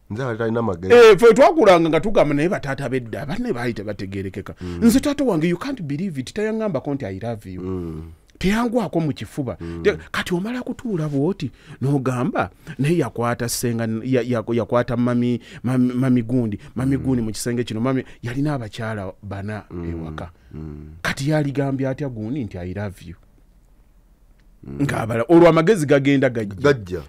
nze atalina magezi fe twakulanga nga tugamba naye bataata bedda banne baali tebategerekeka nze taata wange you can't believe it tayangambako nti I love you teyangwako mu kifuba kati omala kutuula bwoti n'ogamba naye yakwata senga yakwata mami gundi mu kisenge kino mami yalina abakyala bana ewaka kati yaligambye atya gundi nti I love you ngabala olwo amagezi gagenda gajja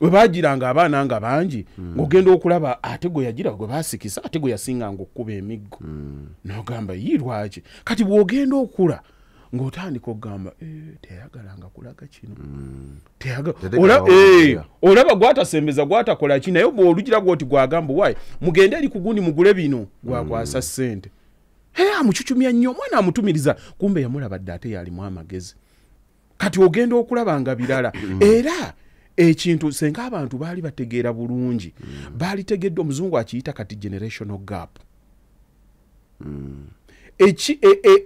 webagiranga abaana nga bangi ng'ogenda okulaba ate gwe yagira gwe basikisa ate gwe yasinganga okkuba emiggo n'ogamba yirwaki kati bw'ogenda okula ng'otandika okugamba teyayagalanga kulaga kino olaba gwatasembeza gwatakola ki naye bw'olugira gwoti gwagamba wayi mugende eri kugundi mugule bino gwakwasa ssente amucucumya nnyo omwana amutumiriza kumbe yamulabadde ate yalimu amagezi kati ogenda okulabanga birala era ekintu senga abantu baali bategeera bulungi baalitegedde omuzungu akiyita kati generational gap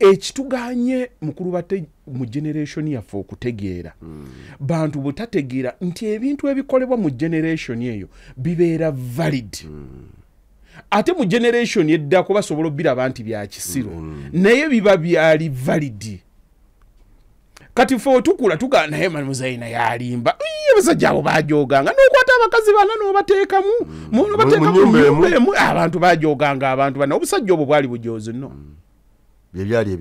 ekituganye mukulu bate mu generation yaffe okutegeera bantu butategeera nti ebintu ebikolebwa mu generation eyo bibeera valid ate mu generation eddako basobola biraba nti bya kisiro naye biba byali valid kati fo tukula tuga naye Muzaina yalimba abasajja abo bajoganga n'okwata abakazi bana n'obateekamu n'obateekamu abantu bajoganga abantu bana obusajja obwo bwali bujozi no byali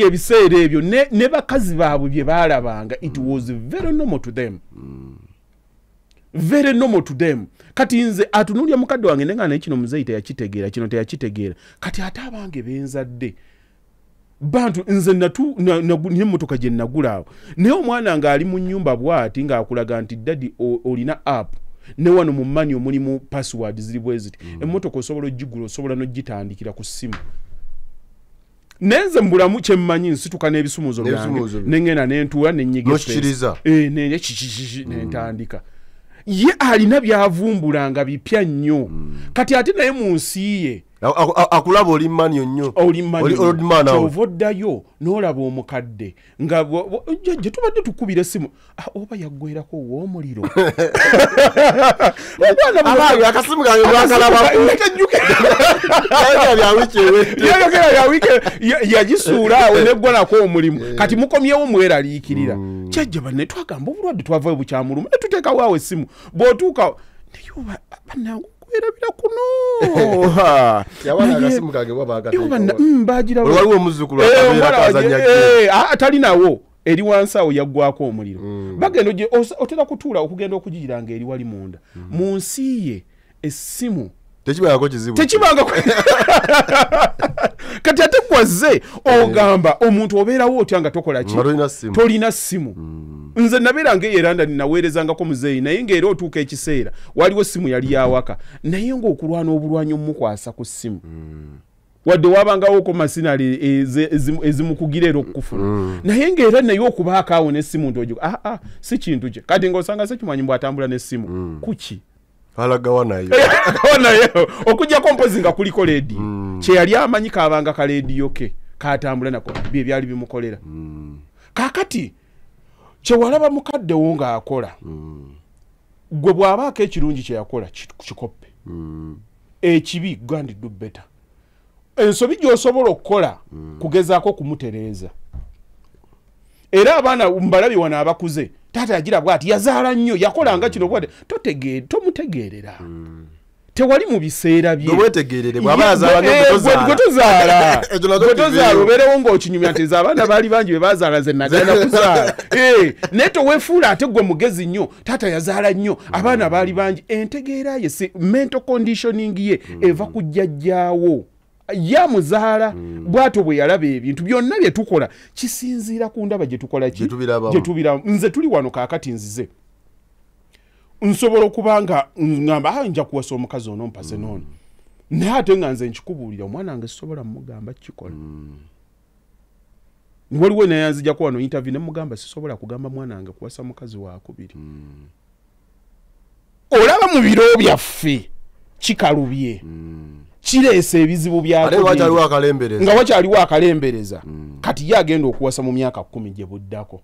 ebiseera ebyo ne bakazi baabwe bye baalabanga it was very normal to them kati nze atunulya mukadde wange nenga naye kino Muzeyi teyakitegeera kati ate abange benzadde bantu nze n'emmotoka gye nagulaawo naye omwana ng'ali mu nnyumba bw'ati ng'akulaga nti daddy olina app ne wano mu mani omulimu password ziri bwe ziti emmotoka osobola ogigula osobola n'ogitandikira ku ssimu nenze mbulamu kyemmanyi nsituka n'ebisumuzo byange nengenda nentuula nenyigiriza nentandika ye alina byavumbulanga bipya nnyo kati ate naye mu nsi ye akulaba oli mmanyo nnyo ovoddayo n'olaba omukadde nga gye tubadde tukubira essimu oba yaggwerako w'omuliro akasimu kange yagisuula awo neggwanako omulimu kati mukomyewo mweraliikirira kyajja banne twagamba obulwadde twavayo bukyamuluma ne tuteekawo awo essimu bw'otuuka naye bannange erabira kuno atalinawo eri wansi awo yaggwako omuliro bagenda otera kutuula okugenda okugiyiranga eri wali munda mu nsi ye essimu tekibangako kati ate kwazze ogamba omuntu obeerawo otya nga tokola ki tolina ssimu nze nabeera ng'eyeranda ninaweerezangako Muzeyi naye ng'era otuuka ekiseera waliwo essimu yali yawaka naye ng'okulwana obulwanyi omukwasa ku ssimu wadde wabangawoko masinali ezimukugira era okukufuna naye ng'era naye okubaako awo n'essimu ntojo si kintu kye kati ng'osanga sekimwanyi mbw atambula n'essimu kuki alagawa naye okujjako mpozi nga kuliko leediyo kye yali amanyi kaabanga ka leediyo ke kaatambula nako bye byali bimukolera kaakati kyewalaba mukaddewo ng'akola gwe bw'abaako ekirungi kye yakola kikoppe ekibi gandi do better ensobi gy'osobola okukola kugezaako kumutereeza era abaana mbalabi wano abakuze taata yagira bwati yazaala nnyo yakolanga kino bwate tomutegeerera tewali mu biseera bye tozaala obeerewo ng'okinyumya nti abaana baali bangi be bazaala ze nagenda kuzaala naye toweefuula ate gwe mugezi nnyo taata yazaala nnyo abaana baali bangi entegeera ye mental conditioning ye eva ku jjajjaawo ya muzaala bwato bwe yalaba ebintu byonna bye tukola kisinziira ku ndaba gye tukola ki gye tubira nze tuli wano kaakati nzize nsobola okuba nga ngamba nja kuwasa omukazi ono mpase noono naye ate nga nze nkikubuulira omwana wange sisobola mugamba kikola waliwo nayanzijako wano interview ne mugamba sisobola kugamba mwana wange kuwasa mukazi wakubiri olaba mu biro byaffe kikalubye kireesa ebizibu byako nga wakyaliwo akalembereza kati ye agenda okuwasa mu myaka 10 gye buddako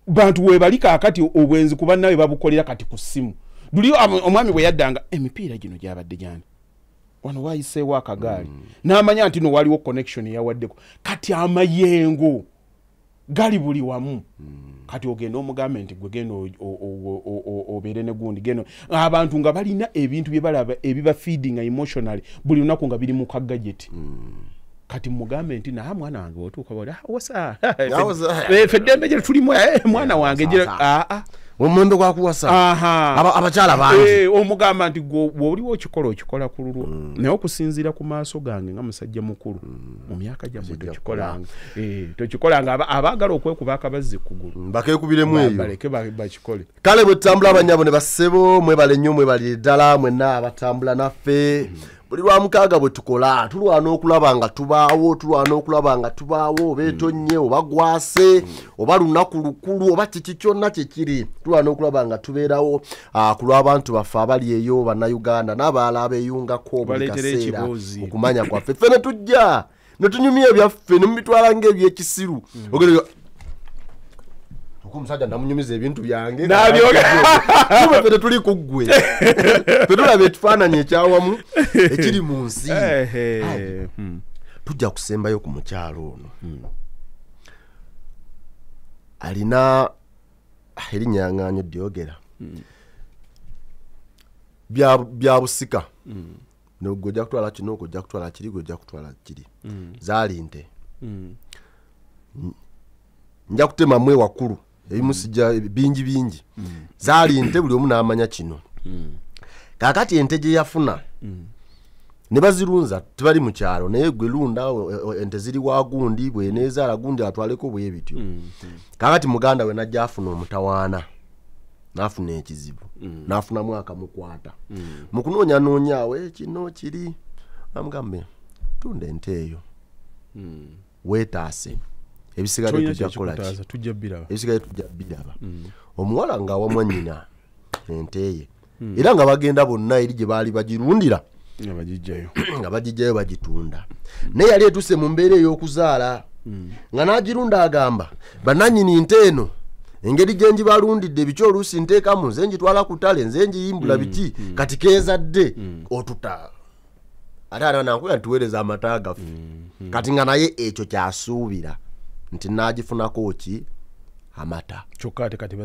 bantu webali kaakati obwenzi kuba nawe babukolera kati ku ssimu duli omwami bwe yaddanga emipiira gino gyabadde gyani wano wayiseewo akagaali n'amanya nti no waliwo connection yawaddeko kati amayengo gali buli wamu kati ogenda omugambe nti gwe genda obeere ne gundi geno abantu nga balina ebintu bye balaba ebiba feeding emotionally buli lunaku nga biri mu kagadget kati mugambe nti na mwana wange otuuka wala wasa feddembe gye tulimu mwana wange omwembe gwa kuwasa abakyala bangi omugamba nti bw'oliwo okikola ku lulwo naye okusinziira ku maaso gange nga musajja mukulu mu myaka gyammwe tokikolanga abaagala okwekuba akabazzi kugulu bakeekubiremu eyo baleke bakikole kale bwe tutambula abanyabo ne bassebo mwebale nnyo mwebali ddala mwenna abatambula naffe buli lwa mukaaga bwe tukola tulwana okulaba nga tubaawo beetonye oba gwase oba lunaku lukulu oba kiki kyonna kyekiri tulwana okulaba nga tubeerawo ku lw'abantu baffe abali eyo bannayuganda n'abalala abeeyungako buli kaseera okumanya kwaffe ffe ne tujja ne tunyumya ebyaffe ne mubitwala ng'ebyekisiru omusajja namunyumiza ebintu byange ffe tuli ku ggwe tetulaba ekifaananyi ekyawamu ekiri mu nsi tujja kusembayo ku mukyalo ono alina erinnya yaŋŋaanyo dyogera bya busika nogwe ojja kutwala kino ogwe ojja kutwala kiri gwe ojja kutwala kiri zaali nte nja kutema mwe wakulu ebimusijja bingi zaali nte buli omu n'amanya kino kaakati ente gye yafuna ne bazirunza tebali mu kyalo naye gwe lunda ente ziri wagundi bweneezaala gundi atwaleko bwe bityo kaakati muganda we najja afuna omutawaana n'afuna ekizibu n'afunamu akamukwata mu kunoonya awo kino kiri amugambe tunda ente eyo weetaase ebisigadde tujja biraba omuwala ng'awa nnyina ente ye era nga bagenda bonna eri gye baali bagirundira nga bagijjayo bagitunda naye yali etuuse mu mbeera ey'okuzaala nga n'agirunda agamba bannannyini nte eno engeri gye ngibalundidde biki oluusi nteekamu nze njitwala ku ttale nze njiyimbula biki kati keezadde otuta ate nankuya ntuweereza amata gaffe kati nga naye ekyo kyasuubira nti naagifunako ki amata kyokka ate kati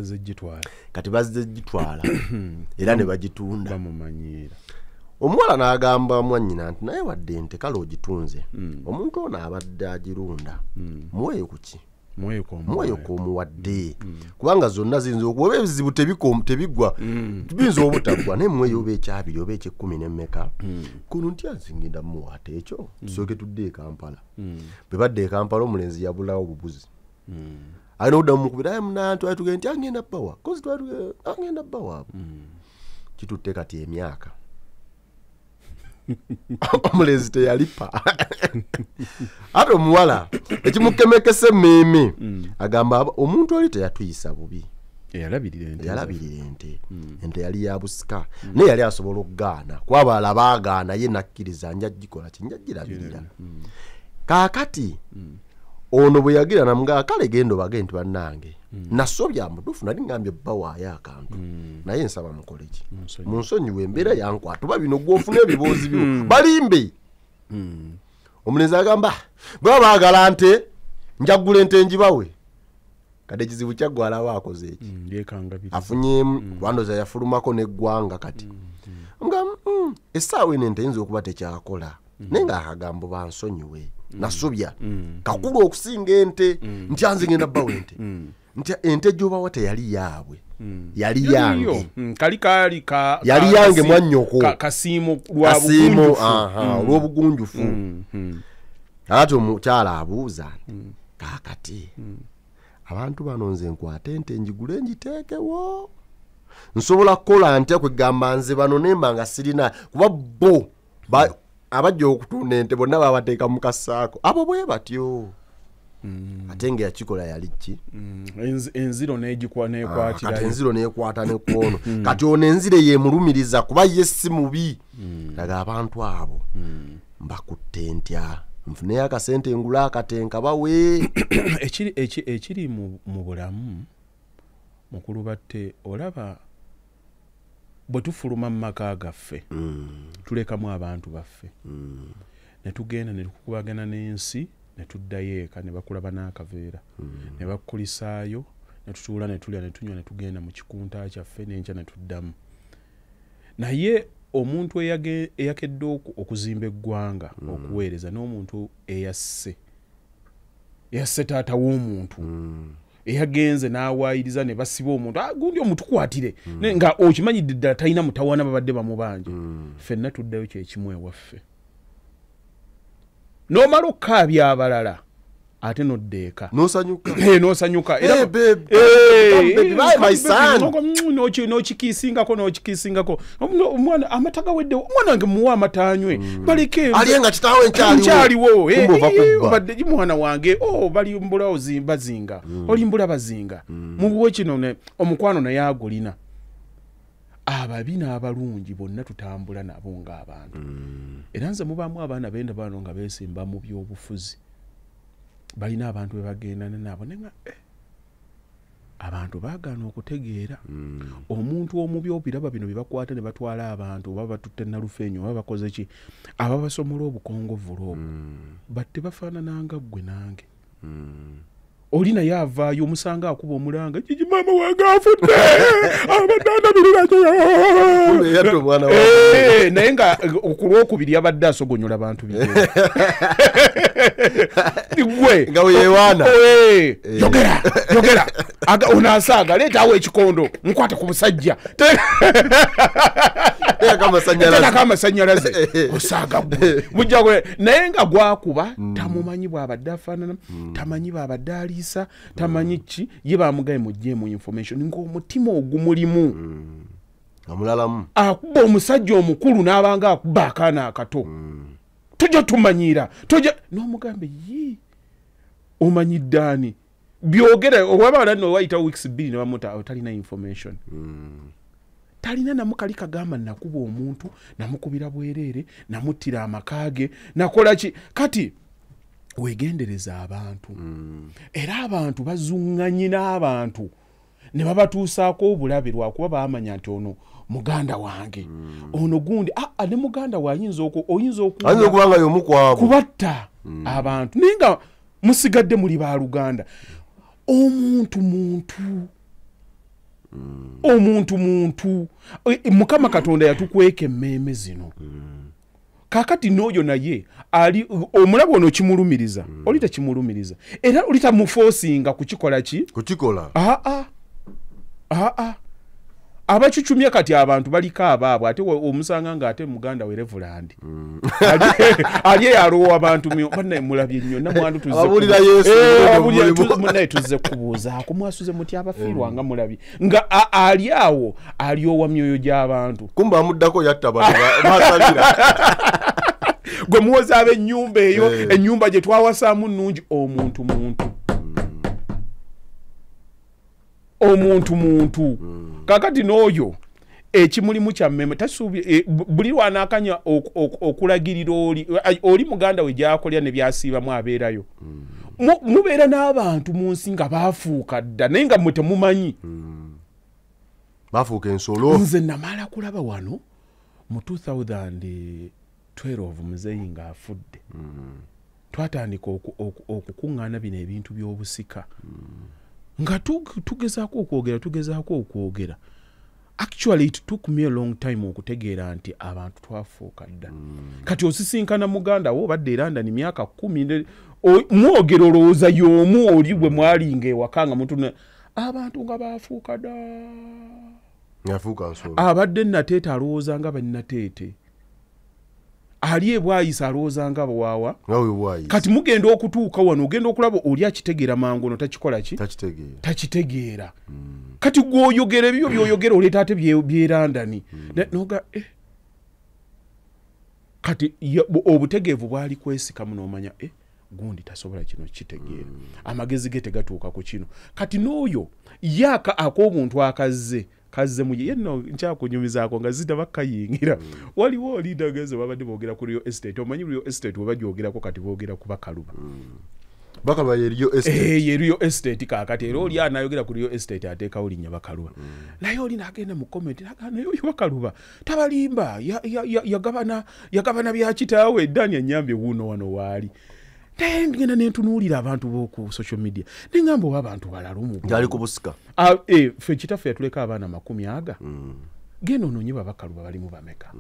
bazze gitwala era ne bagitunda omuwala n'agamba mwannyina nti naye wadde ente kale ogitunze omuntu ono abadde agirunda muweeyo kuki muweeyo k'omuwadde kubanga zonna ziyinza okuba ebizibu tebiggwa biyinza obutaggwa naye muweeyo oba ekyabiri oba eky'ekkumi n'emmeka kuno ntya nzingenda muwaate ekyo tusooke tudde e Kampala bwe badde e Kampala omulenzi yabulawo obubuzi alina okuddamu mukubira aye munantu ali tugende nti agenda bbawa kozi agenda bbawa kitutte kati emyaka omulenzi teyalipa ate omuwala ekimukemekesa emmeeme agamba omuntu oli teyatuyisa bubi yalabirira ente yali ya busika naye yali asobola okugaana kwabala baagaana ye nakkiriza njagikola ki njagirabirira kaakati ono bwe yagira namugaa kale gendo bage nti bannange nasobya mutuufu nali ngambye bbawaayo akantu naye nsaba mukole ki munsonyiwe embeera yankwata oba bino gwofuna ebiboozi byo balimbe omulenzi agamba bwe baagala nte njagula ente njibawe kade kizibu kyaggwalaba akoze eki afunyemu lwandoza yafulumako n'eggwanga kati omugamba essaawa eno ente yinza okuba tekyakola naye nga akagambo bansonyiwe nasobya kakulu okusinga ente nti anze ngenda bbawo ente nti ente gy'obawa teyali yaabwe yali yange kali yali yange mwannyoko kasiimo olw'obugunjufu ate omukyala abuuza kaakati abantu bano nze nkwate ente njigule njiteekewo nsobola kukola ntya kwegamba nze bano nemba nga sirina kuba bo abajja okutunda ente bonna babateeka mu kasaako abo bwe batyo ate nga yakikola yali ki enziro nekwatira kati enziro nekwata nekwono kati ono enzire yemulumiriza kuba ye si mubi daga abantu abo mbakutte ntya nfuneyo akasente ngula akatenka bawe ekiri mu bulamu mukulu batte olaba bwe tufuluma mu maka gaffe tulekamu abantu baffe ne tugenda ne tukubagana n'ensi ne tuddayo eka ne bakulaba n'akaveera ne bakulisaayo ne tutuula ne tulya ne tunywa ne tugenda mu kikunta kyaffe n'enkya ne tuddamu naye omuntu eyakedde okuzimba eggwanga okuweereza n'omuntu eyasse taata w'omuntu eyagenze n'awaayiriza ne basiba omuntu gundi omutukwatire nga okimanyidde ddala talina mutawaana babadde bamubanja ffenna tuddayo kyekimu ewaffe n'omala okukaabya abalala ate noddeeka n'osanyuka n'okikiisingako omwana amata gaweddewo omwana wange muwa amatanywe baleke alienga kitaawe nkyaliwo obadde mwana wange balimbula bazinga olimbula bazinga mubuwe kino omukwano naye agulina ababi n'abalungi bonna tutambula nabo ng'abantu era nze mubaamu abaana benda bano nga beesimba mu byobufuzi balina abantu bebagenda nabo nenga abantu baagaana okutegeera omuntu omubi obiraba bino byebakwata ne batwala abantu oba batutte nalufeenyo oba bakoze ki aba basomola obukongovvula obwo batte bafaanananga ggwe nange oli naye avaayo omusanga akuba omulanga kiki maama wange afudde naye nga ku lwokubiri abadde asogonyola abantu bigwe nga weyewaana yogera onaasaaga leetaawo ekikondo nkwate ku busajja teekako amasanyalaze osaaga gwe naye nga gwakuba tamumanyi bwabadde afaanana tamanyi bwabadde aliisa tamanyi ki ye bamugaye mujje mu information ng'omutima ogumulimu amulalamu akuba omusajja omukulu n'abanga akuba akaana akato tojja tumanyira tojja n'omugambe omanyi ddaani byogera owabala no wayita weeks 2 ne bamuta talina information talina namukali kagamba nakuba omuntu namukubira bwereere namuttira amakage nakola ki kati wegendereza abantu era abantu bazunganye n'abantu ne babatuusaako obulabe lwakuba baamanya nti ono muganda wange ono gundi ne muganda oyinza okubanga y'omukwabo kubatta abantu naye nga musigadde muli baaluganda omuntu mukama katonda yatukweka emmeeme zino kakati n'oyo naye omulabo ono kimulumiriza oli tekimulumiriza era oli tamufoosinga kukikola ki kukikola abacucumya kati abantu baliko abaabwe ate omusanga nga ate muganda we Reverend ali yalowa abantu bannaye mulabye nnyo namwandu tuzze kubuuzaako mwasuze muti abafiirwa nga mulabye nga ali awo aliowa myoyo gy'abantu kumba amuddako yatta basalira gwe muwoza ab'ennyumba eyo ennyumba gye twawasaamu nnungi omuntu kakati n'oyo ekimulimu kya mmeme tasuubye buli lwanaakanya okulagirira oli muganda we gyakolera ne byasiibamu abeerayo mubeera n'abantu mu nsi nga baafuuka dda naye nga mmwe temumanyi baafuuka ensolo nze namala kulaba wano mu 2012 muzeeyi ng'afudde twatandika okukuŋŋaana bino ebintu by'obusika nga tugezaako okwogera actually it took me a long time okutegeera nti abantu twafuuka dda kati osisinkana muganda wo obadde eranda ni myaka 10 mwogera olowooza y'omu oli bwe mwalinga ewaka nga mutu abantu nga baafuuka dda yafuuka nsolo abadde nateete alowooza nga bannateete ali ebwayisa alowooza nga bwaawa kati mugenda okutuuka wano ogenda okulaba oli akitegeera mangu no takikola ki takitegeera kati gw'oyogera ebyo by'oyogera oleeta ate byerandani noga kati obutegeevu bwali kwesikamu n'omanya gundi tasobola kino kitegeera amagezi ge tegatuuka ku kino kati n'oyo yaaka ak'obuntu akazze muye yenno nkyakunyumizaako nga zita bakayingira waliwo olidageze babadde boogera ku real estate omanyi real estate we bagyogerako kati boogera ku bakaluba bakaluba ye real estate kaakati era oli anayogera ku real estate ateekawo linnya bakaluba naye oli n'agenda mu comment naye oyo bakaluba tabalimba yagabana bya kitaawe Dani anyambye wuuno wano waali ngenda nentunuulira abantu b'oku social media nengamba oba abantu balalumu gyali ku busika ffe kitaffe yatuleka abaana 10 genda onoonye babakaluba balimu bameka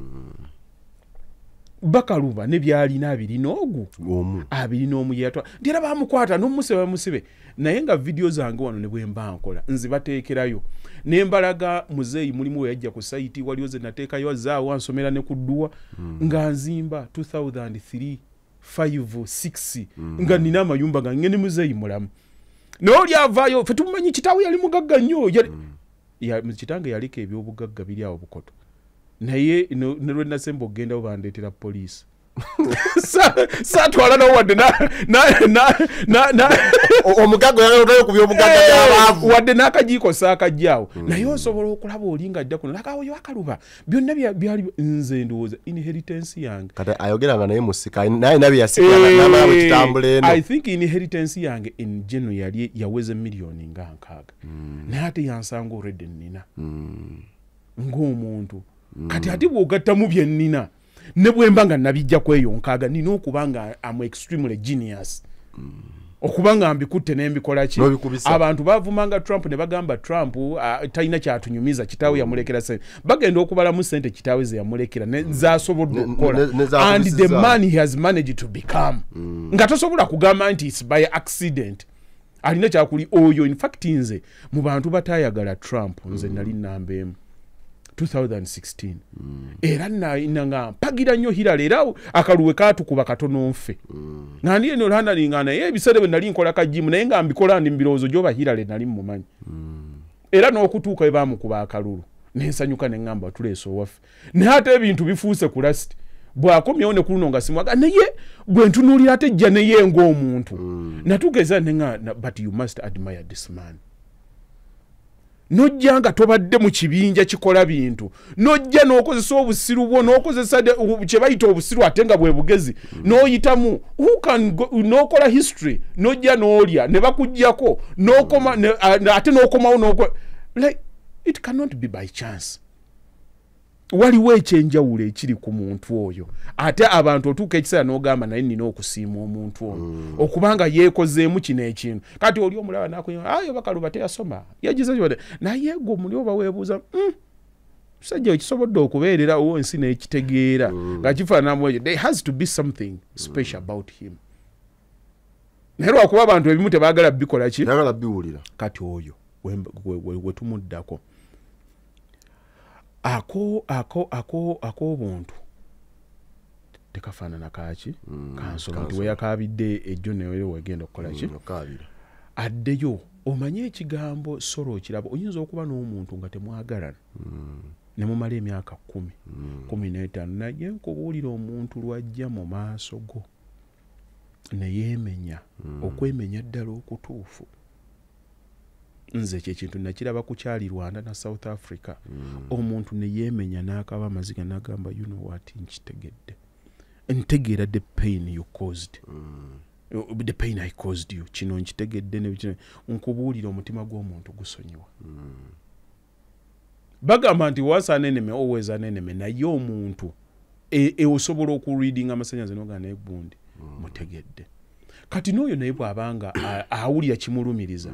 bakaluba ne byalina 21 yatwa ndira bamukwata n'omusibe naye nga video zange wano ne bwemba nkola nzibateekerayo nembalaga muzeeyi mulimu we yajja ku site waliwo ze nateekayo azaawo ansomera ne kuddua nga nzimba 2003 5-6 nga nina amayumba gange ne muzeeyi mulamu n'oli avaayo ffe tumumanyi kitaawe yali mugagga nnyo kitange yaliko ebyobugagga biri awo bukoto naye ne lwe nasemba okugendawo bandeetera poliisi saatwala nawo wadde omugagga yalootayo ku byobugagga by'abaavu wadde n'akajiiko saakajjaawo naye osobola okulaba oli ng'ajja kuno lakawoyo akaluba byonna byali nze ndowooza inheritance yange kati ayogeranga naye musika naye nabye yasikira n'amala bwe kitambula eno I think inheritance yange in general yali yaweze miliyoni nga 6 naye ate yansanga already nnina ng'omuntu kati ate bw'ogattamu bye nnina ne bwemba nga nabijja kweyonkaaga nina okuba nga am extremely genius okuba nga mbikutte n'embikola ki abantu bavumanga Trump ne bagamba Trump talina kyatunyumiza kitaawe yamulekera sente bagenda okubalamu sente kitaawe ze yamulekera zaasobodde okukola and the man he has managed to become nga tosobola kugamba nti it's by accident alina kyakuli oyo in fact nze mu bantu batayagala Trump nze nali namba emu 2016 era nanga mpagira nnyo Hillary era akaluwe kaatukuba katono nfe nga ndiye no handling naye ebiseera bwe nali nkola kajimu naye nga mbikola ndi mbirowoozo gyoba Hillary nali mumanyi era n'okutuuka bwe baamukuba akalulu nensanyuka ne ngamba tuleese owaffe naye ate ebintu bifuuse ku lasti bw'akomyewo ne kuluno nga simwaga naye bwe ntunuulira ate jja neye ng'omuntu natugeza nenga but you must admire this man nojja nga tobadde mu kibinja kikola bintu nojja n'okozesa obusiru bwo n'okozesa kye bayita obusiru ate nga bwe bugezi n'oyitamu n'okola history nojja n'olya ne bakuggyako n'okoma ate n'okomawo like it cannot be by chance waliwo ekyenjawulo ekiri ku muntu oyo ate abantu otuuka ekiseera n'ogamba naye nina okusiima omuntu oyo okubanga yeekozeemu kino ekintu kati oli omulaba nakunywa ayo bakaluba teyasoma yagize kyode naye gwe omuli oba weebuuza musajja ekisobodde okubeererawo ensi n'ekitegeera nga kifaananamu ekyo there has to be something special about him naye lwakuba abantu ebimu tebaagala bikola ki yagala biwulira kati oyo we tumuddako ako buntu tekafaanana kaaki kansolo nti weyakaabidde ejjo neyo wegenda okukola ki addeyo omanye ekigambo solo okiraba oyinza okuba n'omuntu nga temwagalana ne mumala emyaka 10-15 naye nkubuulira omuntu lwajja mu maaso go ne yeemenya okwemenya ddala okutuufu nze ekyekintu nakiraba ku kyali Rwanda na South Africa omuntu ne yeemenya n'akaba amaziga n'agamba you know what nkitegedde ntegeera the pain you caused the pain I caused you kino nkitegedde ne nkubuulira omutima gw'omuntu gusonyiwa bagamba nti once an enemy always an enemy naye omuntu osobola okureadinga amasanyaze noga naye gundi mutegedde kati n'oyo naye bw'abanga awulira kimulumiriza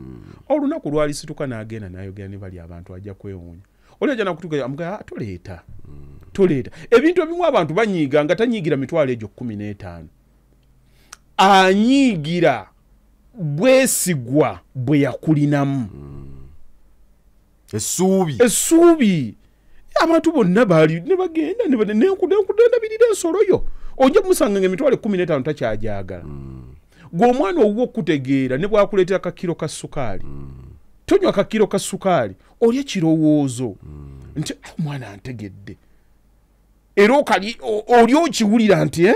olunaku lwali situka n'agenda n'ayogera ne bali abantu ajja kwewuunya oli ajja nakutuka amugaa toleeta ebintu ebimu abantu banyiiga nga tanyiigira mitwalo egyo 15 anyiigira bwesigwa bwe yakulinamu essuubi abantu bonna baali ne bagenda nekudendabirira ensolo yo ojja kumusanga ng'emitwalo 15 takyajagala gw'omwana owuwa okutegeera ne bwakuleetera kakiro ka ssukaali tonywa kakiro ka ssukaali olya kirowoozo nti omwana antegedde era oli okiwulira nti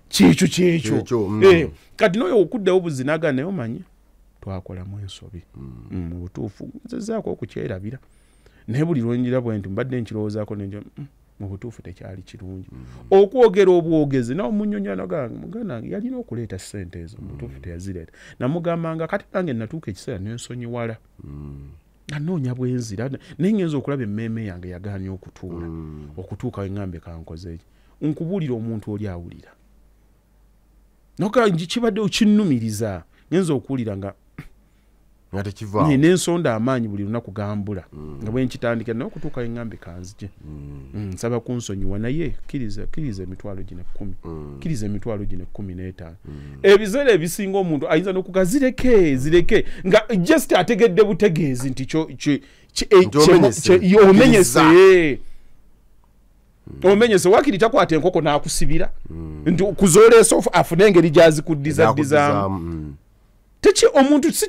kyekyo kati noyo okuddawo buzinaga naye omanyi twakolamu ensobi mu butuufu nzezaako okukyerabira naye buli lwenjira bwenti mbadde nkirowoozaako nenjo mu butuufu tekyali kirungi okwogera obwogezi nawe munnyonyola muganda yalina okuleeta ssente ezo mu butuufu teyazireeta namugambanga kati nange natuuka ekiseera nensonyiwala nga noonya bwenzira naye ngenza okulaba emmeeme yange yagaanye okutuula okutuuka weŋŋambe kankozeeki nkubuulira omuntu oli awulira noka kibadde okinnumiriza ngenza okuwulira nga n'ensonda amaanyi buli lunaku gambula nga bwenkitandika naye okutuuka weŋŋambe kanzije nsaba kunsonyiwa naye kkiriza emitwalo gino 10 kkiriza emitwalo gino 15 ebiseera ebisinga omuntu ayinza n'okuga zireke nga just ategedde butegeezi nti omenyese wakiri takwata enkoko n'akusibira nti kuzooleesa afune engeri gyazikuddizaamu omuntu si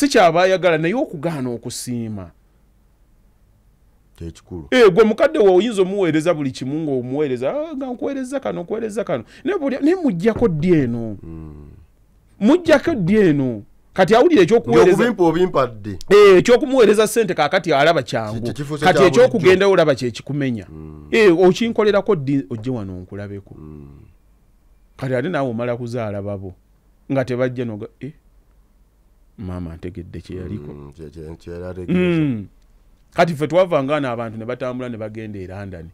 kyaba ayagala naye okugaana okusiima kyekikulu gwe mukadde wa oyinza omuweereza buli kimu ng'omuweereza nga nkuweereza kano naye mujjako ddi eno kati awulira ekyokumuweereza ssente kakati alaba kyangu kati ekyokugendayo olaba kyekikumenya okinkolerako ddi ojje wano nkulabeko kati ate naawe omala kuzaala babo nga tebajja noga maama ntegedde kyeyaliko kati ffe twavangana abantu ne batambula ne bagenda e London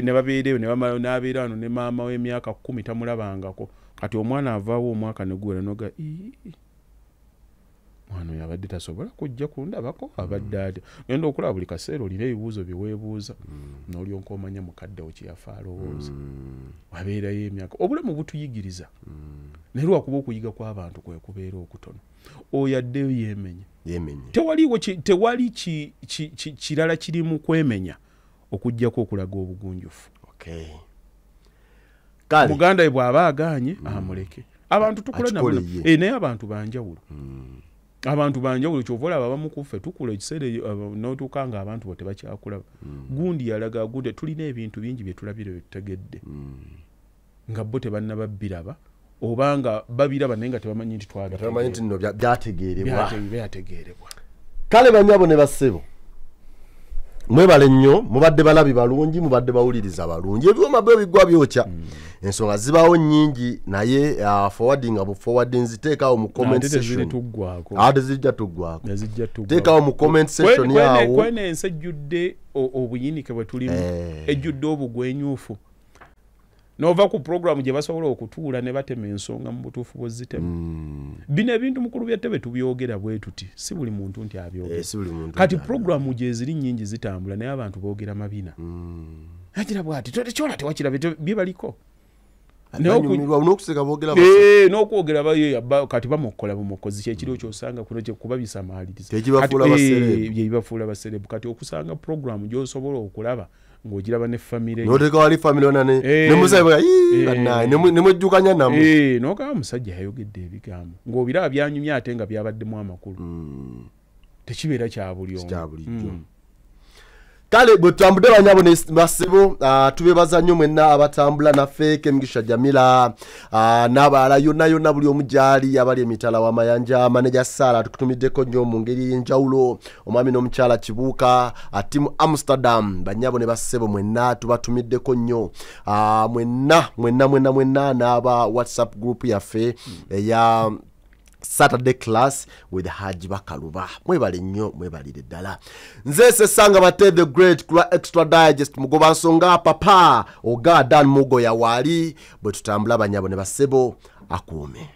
ne babeereyo n'abeera wano ne maama w'emyaka 10 tamulabangako kati omwana avaawo omwaka ne guwera noga mwana oyo abadde tasobola kujja kundabako abadde ati genda okulaba buli kaseera olina ebibuuzo byeweebuuza n'olyoka omanya mukaddewo kyeyafa alowooza wabeerayo emyaka obulamu butuyigiriza naye lwakuba okuyiga kw'abantu kwe kubeera okutono oyo addeyo yeemenya tewali kirala kiri mu kwemenya okuggyako okulaga obugunjufu muganda we bw'aba agaanye amuleke abantu tukula nabo naye abantu banjawulo abantu banjawulo kyova olaba abamu kuffe tukula ekiseera n'otuuka nga abantu bo tebakyakulaba gundi yalaga gundi tulina ebintu bingi bye tulabira bye tutegedde nga bo tebannababbiraba obanga babiraba naye nga tebamanyi nti byategeerebwa kale banyabo ne bassebo mwebale nnyo mubadde balabi balungi mubadde bawuliriza balungi ebyuma bwe bigwa byokya ensonga zibawo nnyingi naye forwarding ziteekawo mu comment section zijja tuggwako teekawo mu comment section yawo kwene ensi ejjudde obuyinike bwe tulimu ejjudde obugwenyuufu nova ku programu gye basobola okutuula ne batema ensonga mu butuufu bwezitema bino ebintu mukulu byette tubyogera bwe tuti si buli muntu nti abyogera kati programu gye ziri nnyingi zitambula naye abantu boogera mabina agira bwati kyola tewakirabe bye baliko n'okwogera kati bamukola bumukozi kyekiriwo kyosanga kuno kuba bisamaaliriza byebibafuula baserebu kati okusanga programu gy'osobola okulaba ng'ogiraba ne famire n'oteeka wali famire ona ne musajja ne mwejjukanya namu n'ogamba omusajja yayogedde ebigambo ng'obiraba byanyumye ate nga byabaddemu amakulu tekibeera kya bulijjo kale bwe tutambudde banyabo ne basibo tubebaza nnyo mwenna abatambula naffe Kemugisha Jamila n'abalala yonna buli omu gyali abali emitala w'amayanja maneja Sara tukutumiddeko nnyo mu ngeri y'enjawulo omwami n'omukyala Kibuuka timu Amsterdam banyabo ne basibo mwenna tubatumiddeko nnyo mwenna n'aba WhatsApp group yaffe eya Saturday class with Haji Bakaluba mwebale nnyo mwebalire ddala nze Sesanga Bate the Great kula extra digest mugoba nsonga papa oga Dan Mugo ya wali bwe tutambula banyabo ne basebo akuume